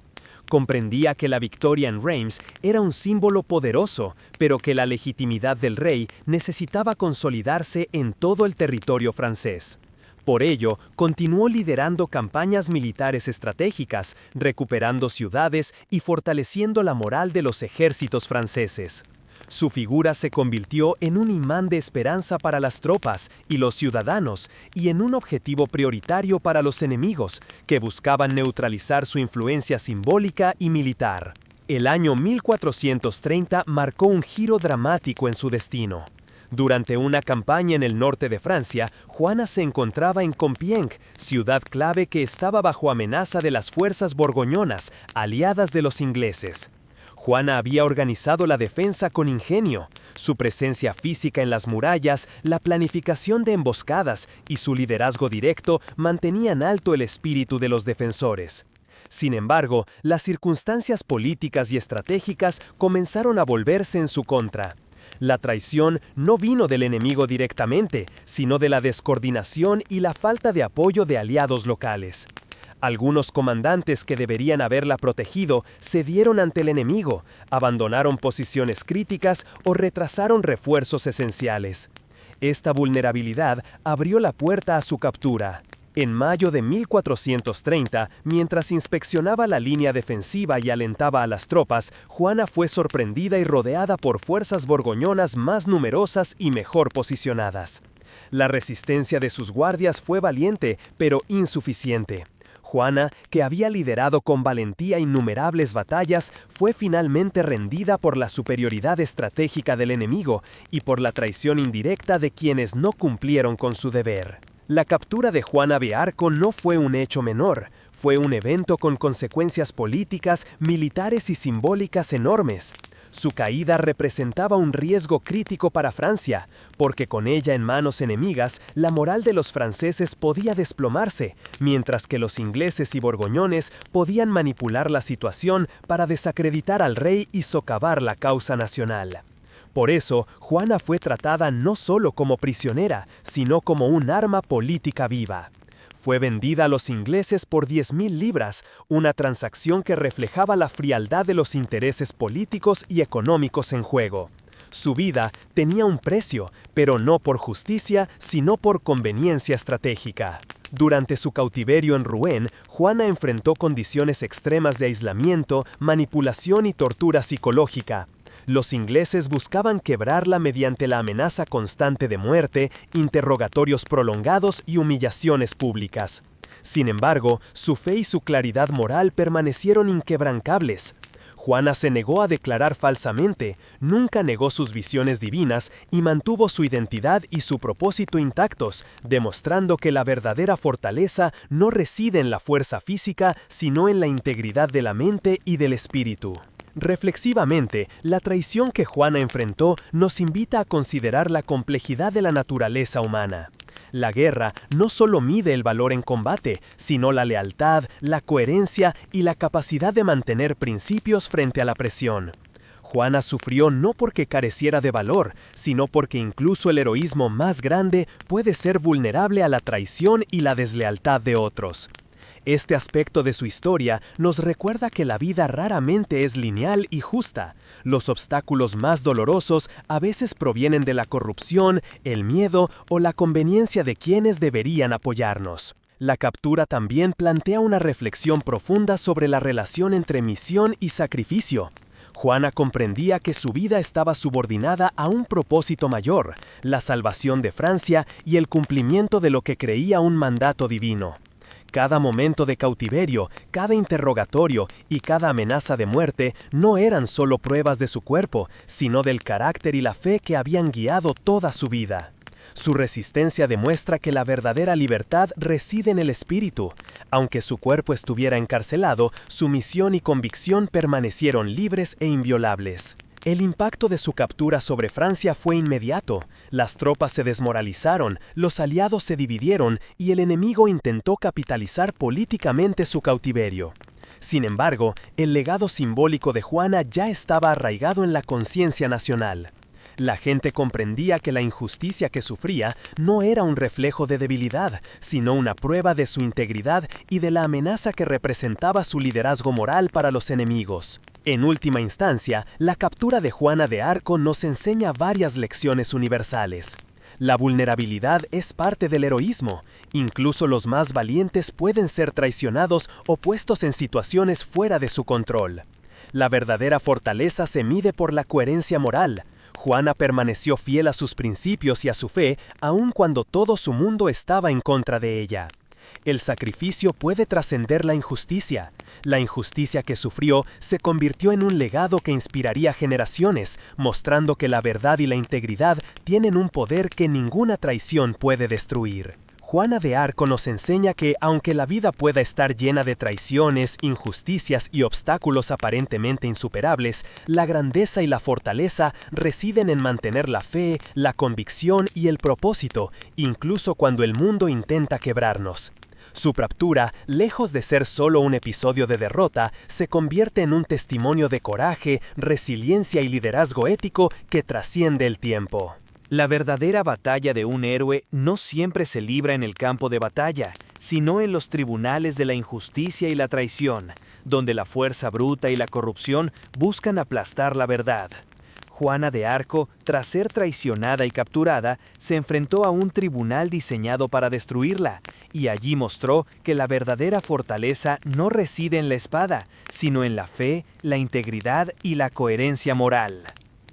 Speaker 1: Comprendía que la victoria en Reims era un símbolo poderoso, pero que la legitimidad del rey necesitaba consolidarse en todo el territorio francés. Por ello, continuó liderando campañas militares estratégicas, recuperando ciudades y fortaleciendo la moral de los ejércitos franceses. Su figura se convirtió en un imán de esperanza para las tropas y los ciudadanos y en un objetivo prioritario para los enemigos, que buscaban neutralizar su influencia simbólica y militar. El año 1430 marcó un giro dramático en su destino. Durante una campaña en el norte de Francia, Juana se encontraba en Compiègne, ciudad clave que estaba bajo amenaza de las fuerzas borgoñonas, aliadas de los ingleses. Juana había organizado la defensa con ingenio. Su presencia física en las murallas, la planificación de emboscadas y su liderazgo directo mantenían alto el espíritu de los defensores. Sin embargo, las circunstancias políticas y estratégicas comenzaron a volverse en su contra. La traición no vino del enemigo directamente, sino de la descoordinación y la falta de apoyo de aliados locales. Algunos comandantes que deberían haberla protegido cedieron ante el enemigo, abandonaron posiciones críticas o retrasaron refuerzos esenciales. Esta vulnerabilidad abrió la puerta a su captura. En mayo de 1430, mientras inspeccionaba la línea defensiva y alentaba a las tropas, Juana fue sorprendida y rodeada por fuerzas borgoñonas más numerosas y mejor posicionadas. La resistencia de sus guardias fue valiente, pero insuficiente. Juana, que había liderado con valentía innumerables batallas, fue finalmente rendida por la superioridad estratégica del enemigo y por la traición indirecta de quienes no cumplieron con su deber. La captura de Juana de Arco no fue un hecho menor, fue un evento con consecuencias políticas, militares y simbólicas enormes. Su caída representaba un riesgo crítico para Francia, porque con ella en manos enemigas, la moral de los franceses podía desplomarse, mientras que los ingleses y borgoñones podían manipular la situación para desacreditar al rey y socavar la causa nacional. Por eso, Juana fue tratada no solo como prisionera, sino como un arma política viva. Fue vendida a los ingleses por 10.000 libras, una transacción que reflejaba la frialdad de los intereses políticos y económicos en juego. Su vida tenía un precio, pero no por justicia, sino por conveniencia estratégica. Durante su cautiverio en Rouen, Juana enfrentó condiciones extremas de aislamiento, manipulación y tortura psicológica. Los ingleses buscaban quebrarla mediante la amenaza constante de muerte, interrogatorios prolongados y humillaciones públicas. Sin embargo, su fe y su claridad moral permanecieron inquebrantables. Juana se negó a declarar falsamente, nunca negó sus visiones divinas y mantuvo su identidad y su propósito intactos, demostrando que la verdadera fortaleza no reside en la fuerza física, sino en la integridad de la mente y del espíritu. Reflexivamente, la traición que Juana enfrentó nos invita a considerar la complejidad de la naturaleza humana. La guerra no solo mide el valor en combate, sino la lealtad, la coherencia y la capacidad de mantener principios frente a la presión. Juana sufrió no porque careciera de valor, sino porque incluso el heroísmo más grande puede ser vulnerable a la traición y la deslealtad de otros. Este aspecto de su historia nos recuerda que la vida raramente es lineal y justa. Los obstáculos más dolorosos a veces provienen de la corrupción, el miedo o la conveniencia de quienes deberían apoyarnos.
Speaker 2: La captura también plantea una reflexión profunda sobre la relación entre misión y sacrificio. Juana comprendía que su vida estaba subordinada a un propósito mayor, la salvación de Francia y el cumplimiento de lo que creía un mandato divino. Cada momento de cautiverio, cada interrogatorio y cada amenaza de muerte no eran solo pruebas de su cuerpo, sino del carácter y la fe que habían guiado toda su vida. Su resistencia demuestra que la verdadera libertad reside en el espíritu. Aunque su cuerpo estuviera encarcelado, su misión y convicción permanecieron libres e inviolables. El impacto de su captura sobre Francia fue inmediato. Las tropas se desmoralizaron, los aliados se dividieron y el enemigo intentó capitalizar políticamente su cautiverio. Sin embargo, el legado simbólico de Juana ya estaba arraigado en la conciencia nacional. La gente comprendía que la injusticia que sufría no era un reflejo de debilidad, sino una prueba de su integridad y de la amenaza que representaba su liderazgo moral para los enemigos. En última instancia, la captura de Juana de Arco nos enseña varias lecciones universales. La vulnerabilidad es parte del heroísmo. Incluso los más valientes pueden ser traicionados o puestos en situaciones fuera de su control. La verdadera fortaleza se mide por la coherencia moral. Juana permaneció fiel a sus principios y a su fe, aun cuando todo su mundo estaba en contra de ella. El sacrificio puede trascender la injusticia. La injusticia que sufrió se convirtió en un legado que inspiraría generaciones, mostrando que la verdad y la integridad tienen un poder que ninguna traición puede destruir. Juana de Arco nos enseña que, aunque la vida pueda estar llena de traiciones, injusticias y obstáculos aparentemente insuperables, la grandeza y la fortaleza residen en mantener la fe, la convicción y el propósito, incluso cuando el mundo intenta quebrarnos. Su captura, lejos de ser solo un episodio de derrota, se convierte en un testimonio de coraje, resiliencia y liderazgo ético que trasciende el tiempo.
Speaker 3: La verdadera batalla de un héroe no siempre se libra en el campo de batalla, sino en los tribunales de la injusticia y la traición, donde la fuerza bruta y la corrupción buscan aplastar la verdad. Juana de Arco, tras ser traicionada y capturada, se enfrentó a un tribunal diseñado para destruirla, y allí mostró que la verdadera fortaleza no reside en la espada, sino en la fe, la integridad y la coherencia moral.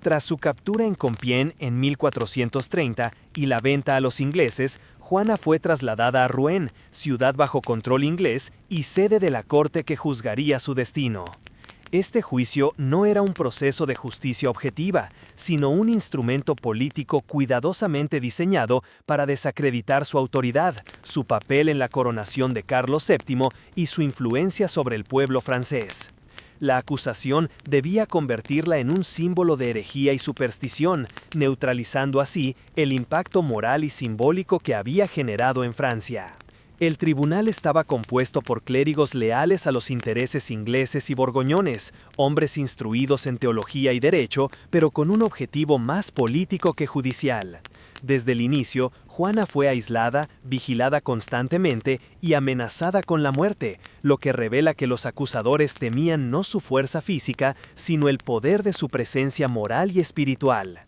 Speaker 3: Tras su captura en Compiègne en 1430 y la venta a los ingleses, Juana fue trasladada a Rouen, ciudad bajo control inglés y sede de la corte que juzgaría su destino. Este juicio no era un proceso de justicia objetiva, sino un instrumento político cuidadosamente diseñado para desacreditar su autoridad, su papel en la coronación de Carlos VII y su influencia sobre el pueblo francés. La acusación debía convertirla en un símbolo de herejía y superstición, neutralizando así el impacto moral y simbólico que había generado en Francia. El tribunal estaba compuesto por clérigos leales a los intereses ingleses y borgoñones, hombres instruidos en teología y derecho, pero con un objetivo más político que judicial. Desde el inicio, Juana fue aislada, vigilada constantemente y amenazada con la muerte, lo que revela que los acusadores temían no su fuerza física, sino el poder de su presencia moral y espiritual.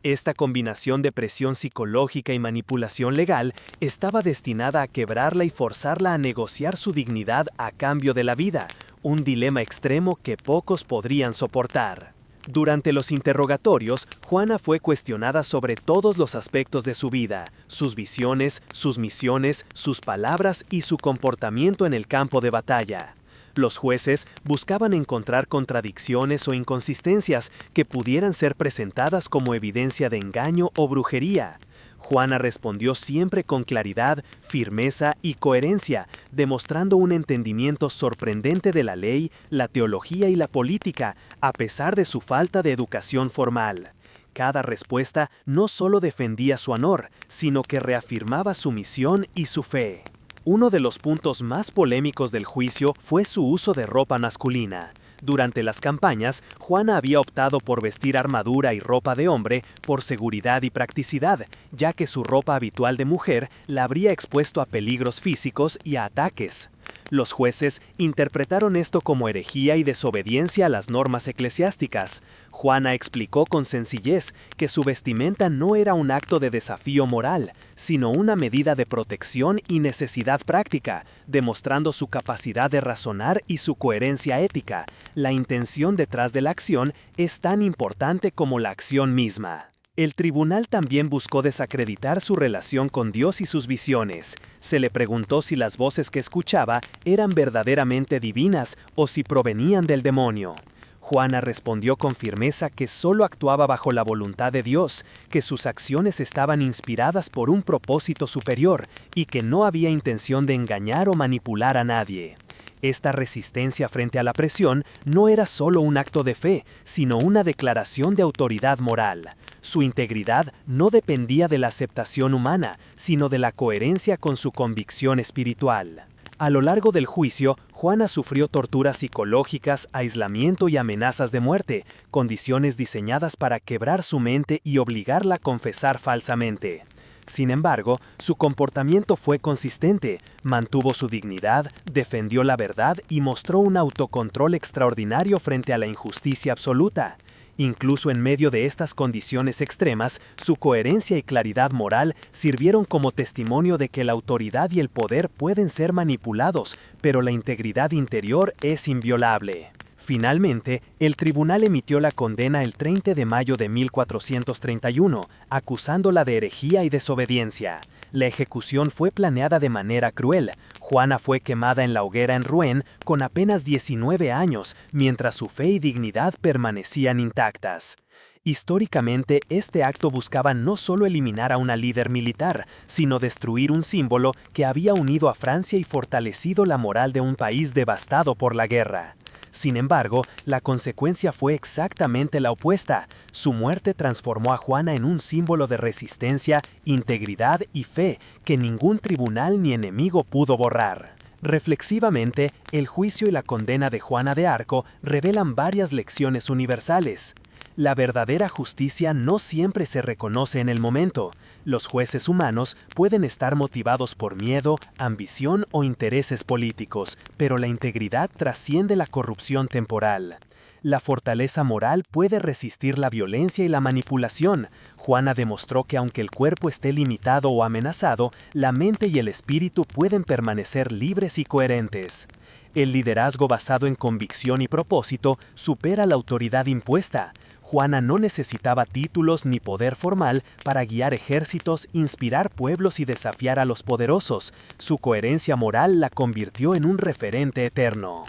Speaker 3: Esta combinación de presión psicológica y manipulación legal estaba destinada a quebrarla y forzarla a negociar su dignidad a cambio de la vida, un dilema extremo que pocos podrían soportar. Durante los interrogatorios, Juana fue cuestionada sobre todos los aspectos de su vida, sus visiones, sus misiones, sus palabras y su comportamiento en el campo de batalla. Los jueces buscaban encontrar contradicciones o inconsistencias que pudieran ser presentadas como evidencia de engaño o brujería. Juana respondió siempre con claridad, firmeza y coherencia, demostrando un entendimiento sorprendente de la ley, la teología y la política, a pesar de su falta de educación formal. Cada respuesta no solo defendía su honor, sino que reafirmaba su misión y su fe. Uno de los puntos más polémicos del juicio fue su uso de ropa masculina. Durante las campañas, Juana había optado por vestir armadura y ropa de hombre por seguridad y practicidad, ya que su ropa habitual de mujer la habría expuesto a peligros físicos y a ataques.
Speaker 2: Los jueces interpretaron esto como herejía y desobediencia a las normas eclesiásticas. Juana explicó con sencillez que su vestimenta no era un acto de desafío moral, sino una medida de protección y necesidad práctica, demostrando su capacidad de razonar y su coherencia ética. La intención detrás de la acción es tan importante como la acción misma. El tribunal también buscó desacreditar su relación con Dios y sus visiones. Se le preguntó si las voces que escuchaba eran verdaderamente divinas o si provenían del demonio. Juana respondió con firmeza que solo actuaba bajo la voluntad de Dios, que sus acciones estaban inspiradas por un propósito superior y que no había intención de engañar o manipular a nadie. Esta resistencia frente a la presión no era solo un acto de fe, sino una declaración de autoridad moral. Su integridad no dependía de la aceptación humana, sino de la coherencia con su convicción espiritual. A lo largo del juicio, Juana sufrió torturas psicológicas, aislamiento y amenazas de muerte, condiciones diseñadas para quebrar su mente y obligarla a confesar falsamente. Sin embargo, su comportamiento fue consistente, mantuvo su dignidad, defendió la verdad y mostró un autocontrol extraordinario frente a la injusticia absoluta. Incluso en medio de estas condiciones extremas, su coherencia y claridad moral sirvieron como testimonio de que la autoridad y el poder pueden ser manipulados, pero la integridad interior es inviolable. Finalmente, el tribunal emitió la condena el 30 de mayo de 1431, acusándola de herejía y desobediencia. La ejecución fue planeada de manera cruel. Juana fue quemada en la hoguera en Rouen con apenas 19 años, mientras su fe y dignidad permanecían intactas. Históricamente, este acto buscaba no solo eliminar a una líder militar, sino destruir un símbolo que había unido a Francia y fortalecido la moral de un país devastado por la guerra. Sin embargo, la consecuencia fue exactamente la opuesta. Su muerte transformó a Juana en un símbolo de resistencia, integridad y fe que ningún tribunal ni enemigo pudo borrar. Reflexivamente, el juicio y la condena de Juana de Arco revelan varias lecciones universales. La verdadera justicia no siempre se reconoce en el momento. Los jueces humanos pueden estar motivados por miedo, ambición o intereses políticos, pero la integridad trasciende la corrupción temporal. La fortaleza moral puede resistir la violencia y la manipulación. Juana demostró que aunque el cuerpo esté limitado o amenazado, la mente y el espíritu pueden permanecer libres y coherentes. El liderazgo basado en convicción y propósito supera la autoridad impuesta. Juana no necesitaba títulos ni poder formal para guiar ejércitos, inspirar pueblos y desafiar a los poderosos. Su coherencia moral la convirtió en un referente eterno.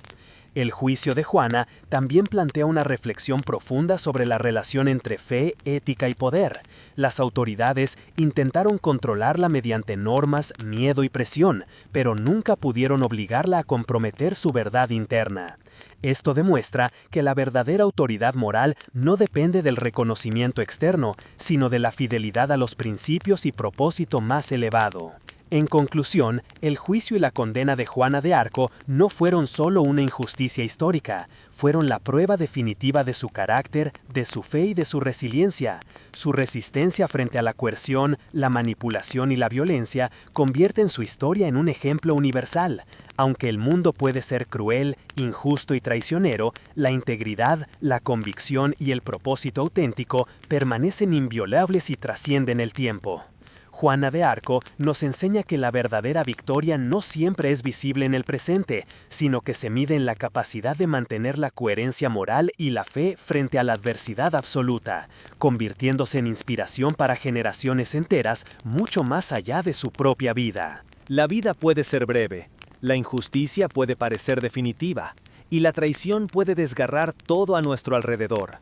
Speaker 2: El juicio de Juana también plantea una reflexión profunda sobre la relación entre fe, ética y poder. Las autoridades intentaron controlarla mediante normas, miedo y presión, pero nunca pudieron obligarla a comprometer su verdad interna. Esto demuestra que la verdadera autoridad moral no depende del reconocimiento externo, sino de la fidelidad a los principios y propósito más elevado. En conclusión, el juicio y la condena de Juana de Arco no fueron solo una injusticia histórica, fueron la prueba definitiva de su carácter, de su fe y de su resiliencia. Su resistencia frente a la coerción, la manipulación y la violencia convierten su historia en un ejemplo universal. Aunque el mundo puede ser cruel, injusto y traicionero, la integridad, la convicción y el propósito auténtico permanecen inviolables y trascienden el tiempo. Juana de Arco nos enseña que la verdadera victoria no siempre es visible en el presente, sino que se mide en la capacidad de mantener la coherencia moral y la fe frente a la adversidad absoluta, convirtiéndose en inspiración para generaciones enteras mucho más allá de su propia vida.
Speaker 1: La vida puede ser breve, la injusticia puede parecer definitiva, y la traición puede desgarrar todo a nuestro alrededor.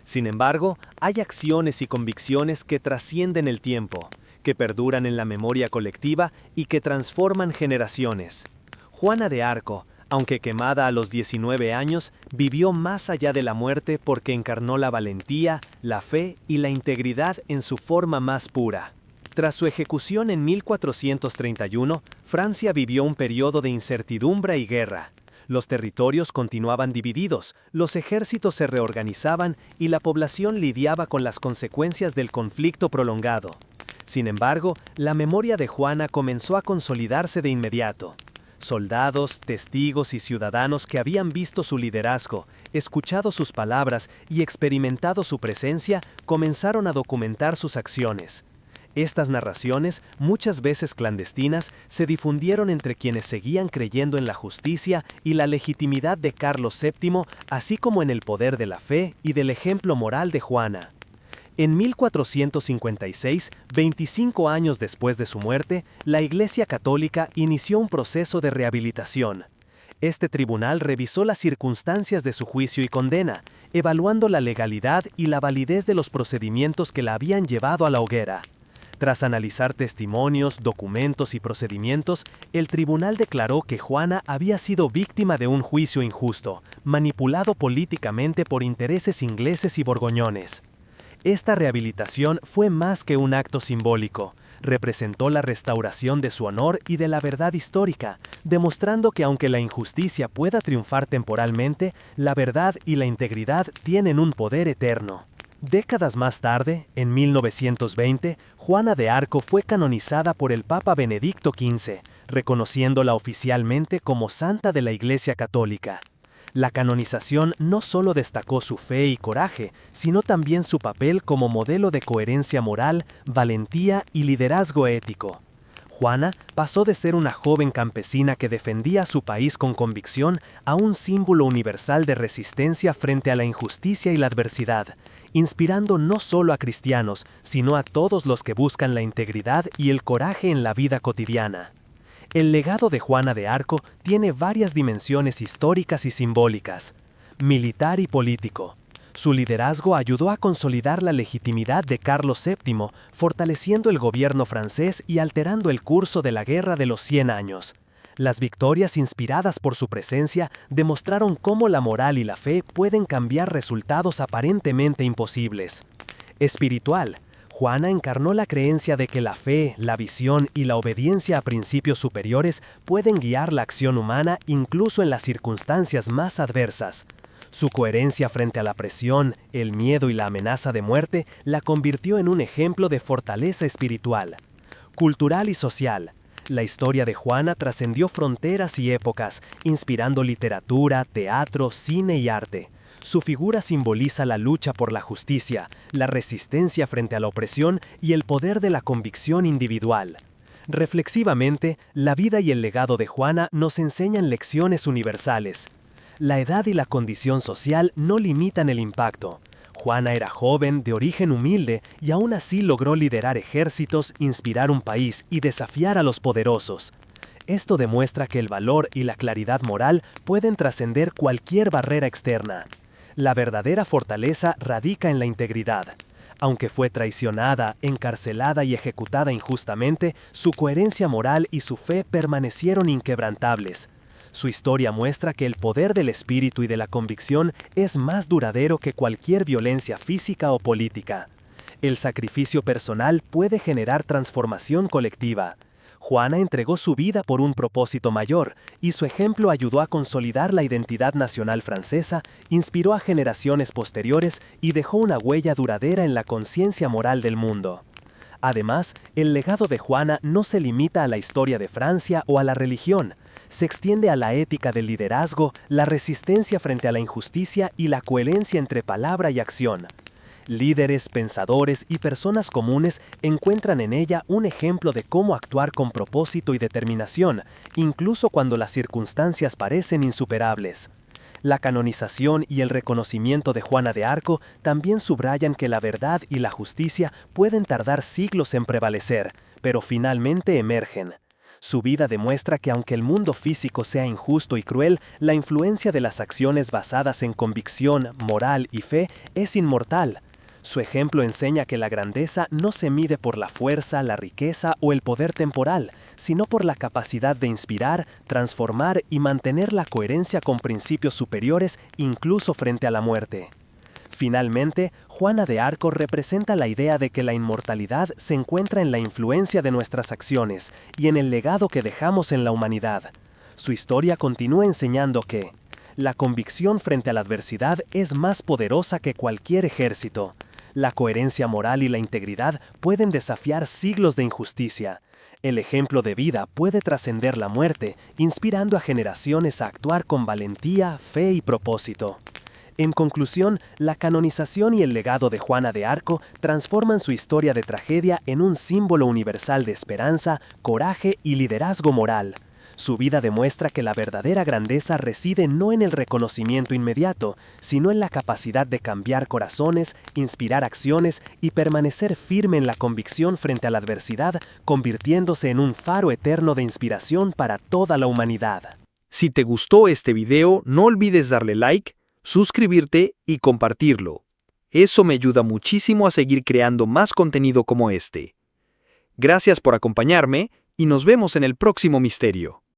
Speaker 1: Sin embargo, hay acciones y convicciones que trascienden el tiempo, que perduran en la memoria colectiva y que transforman generaciones. Juana de Arco, aunque quemada a los 19 años, vivió más allá de la muerte porque encarnó la valentía, la fe y la integridad en su forma más pura. Tras su ejecución en 1431, Francia vivió un periodo de incertidumbre y guerra. Los territorios continuaban divididos, los ejércitos se reorganizaban y la población lidiaba con las consecuencias del conflicto prolongado. Sin embargo, la memoria de Juana comenzó a consolidarse de inmediato. Soldados, testigos y ciudadanos que habían visto su liderazgo, escuchado sus palabras y experimentado su presencia, comenzaron a documentar sus acciones. Estas narraciones, muchas veces clandestinas, se difundieron entre quienes seguían creyendo en la justicia y la legitimidad de Carlos VII, así como en el poder de la fe y del ejemplo moral de Juana. En 1456, 25 años después de su muerte, la Iglesia Católica inició un proceso de rehabilitación. Este tribunal revisó las circunstancias de su juicio y condena, evaluando la legalidad y la validez de los procedimientos que la habían llevado a la hoguera. Tras analizar testimonios, documentos y procedimientos, el tribunal declaró que Juana había sido víctima de un juicio injusto, manipulado políticamente por intereses ingleses y borgoñones. Esta rehabilitación fue más que un acto simbólico, representó la restauración de su honor y de la verdad histórica, demostrando que aunque la injusticia pueda triunfar temporalmente, la verdad y la integridad tienen un poder eterno. Décadas más tarde, en 1920, Juana de Arco fue canonizada por el Papa Benedicto XV, reconociéndola oficialmente como santa de la Iglesia Católica. La canonización no solo destacó su fe y coraje, sino también su papel como modelo de coherencia moral, valentía y liderazgo ético. Juana pasó de ser una joven campesina que defendía a su país con convicción a un símbolo universal de resistencia frente a la injusticia y la adversidad, inspirando no solo a cristianos, sino a todos los que buscan la integridad y el coraje en la vida cotidiana. El legado de Juana de Arco tiene varias dimensiones históricas y simbólicas. Militar y político. Su liderazgo ayudó a consolidar la legitimidad de Carlos VII, fortaleciendo el gobierno francés y alterando el curso de la Guerra de los 100 años. Las victorias inspiradas por su presencia demostraron cómo la moral y la fe pueden cambiar resultados aparentemente imposibles. Espiritual. Juana encarnó la creencia de que la fe, la visión y la obediencia a principios superiores pueden guiar la acción humana incluso en las circunstancias más adversas. Su coherencia frente a la presión, el miedo y la amenaza de muerte la convirtió en un ejemplo de fortaleza espiritual. Cultural y social. La historia de Juana trascendió fronteras y épocas, inspirando literatura, teatro, cine y arte. Su figura simboliza la lucha por la justicia, la resistencia frente a la opresión y el poder de la convicción individual. Reflexivamente, la vida y el legado de Juana nos enseñan lecciones universales. La edad y la condición social no limitan el impacto. Juana era joven, de origen humilde, y aún así logró liderar ejércitos, inspirar un país y desafiar a los poderosos. Esto demuestra que el valor y la claridad moral pueden trascender cualquier barrera externa. La verdadera fortaleza radica en la integridad. Aunque fue traicionada, encarcelada y ejecutada injustamente, su coherencia moral y su fe permanecieron inquebrantables. Su historia muestra que el poder del espíritu y de la convicción es más duradero que cualquier violencia física o política. El sacrificio personal puede generar transformación colectiva. Juana entregó su vida por un propósito mayor, y su ejemplo ayudó a consolidar la identidad nacional francesa, inspiró a generaciones posteriores y dejó una huella duradera en la conciencia moral del mundo. Además, el legado de Juana no se limita a la historia de Francia o a la religión, se extiende a la ética del liderazgo, la resistencia frente a la injusticia y la coherencia entre palabra y acción. Líderes, pensadores y personas comunes encuentran en ella un ejemplo de cómo actuar con propósito y determinación, incluso cuando las circunstancias parecen insuperables. La canonización y el reconocimiento de Juana de Arco también subrayan que la verdad y la justicia pueden tardar siglos en prevalecer, pero finalmente emergen. Su vida demuestra que aunque el mundo físico sea injusto y cruel, la influencia de las acciones basadas en convicción, moral y fe es inmortal. Su ejemplo enseña que la grandeza no se mide por la fuerza, la riqueza o el poder temporal, sino por la capacidad de inspirar, transformar y mantener la coherencia con principios superiores incluso frente a la muerte. Finalmente, Juana de Arco representa la idea de que la inmortalidad se encuentra en la influencia de nuestras acciones y en el legado que dejamos en la humanidad. Su historia continúa enseñando que la convicción frente a la adversidad es más poderosa que cualquier ejército. La coherencia moral y la integridad pueden desafiar siglos de injusticia.
Speaker 2: El ejemplo de vida puede trascender la muerte, inspirando a generaciones a actuar con valentía, fe y propósito. En conclusión, la canonización y el legado de Juana de Arco transforman su historia de tragedia en un símbolo universal de esperanza, coraje y liderazgo moral. Su vida demuestra que la verdadera grandeza reside no en el reconocimiento inmediato, sino en la capacidad de cambiar corazones, inspirar acciones y permanecer firme en la convicción frente a la adversidad, convirtiéndose en un faro eterno de inspiración para toda la humanidad.
Speaker 1: Si te gustó este video, no olvides darle like, suscribirte y compartirlo. Eso me ayuda muchísimo a seguir creando más contenido como este. Gracias por acompañarme y nos vemos en el próximo misterio.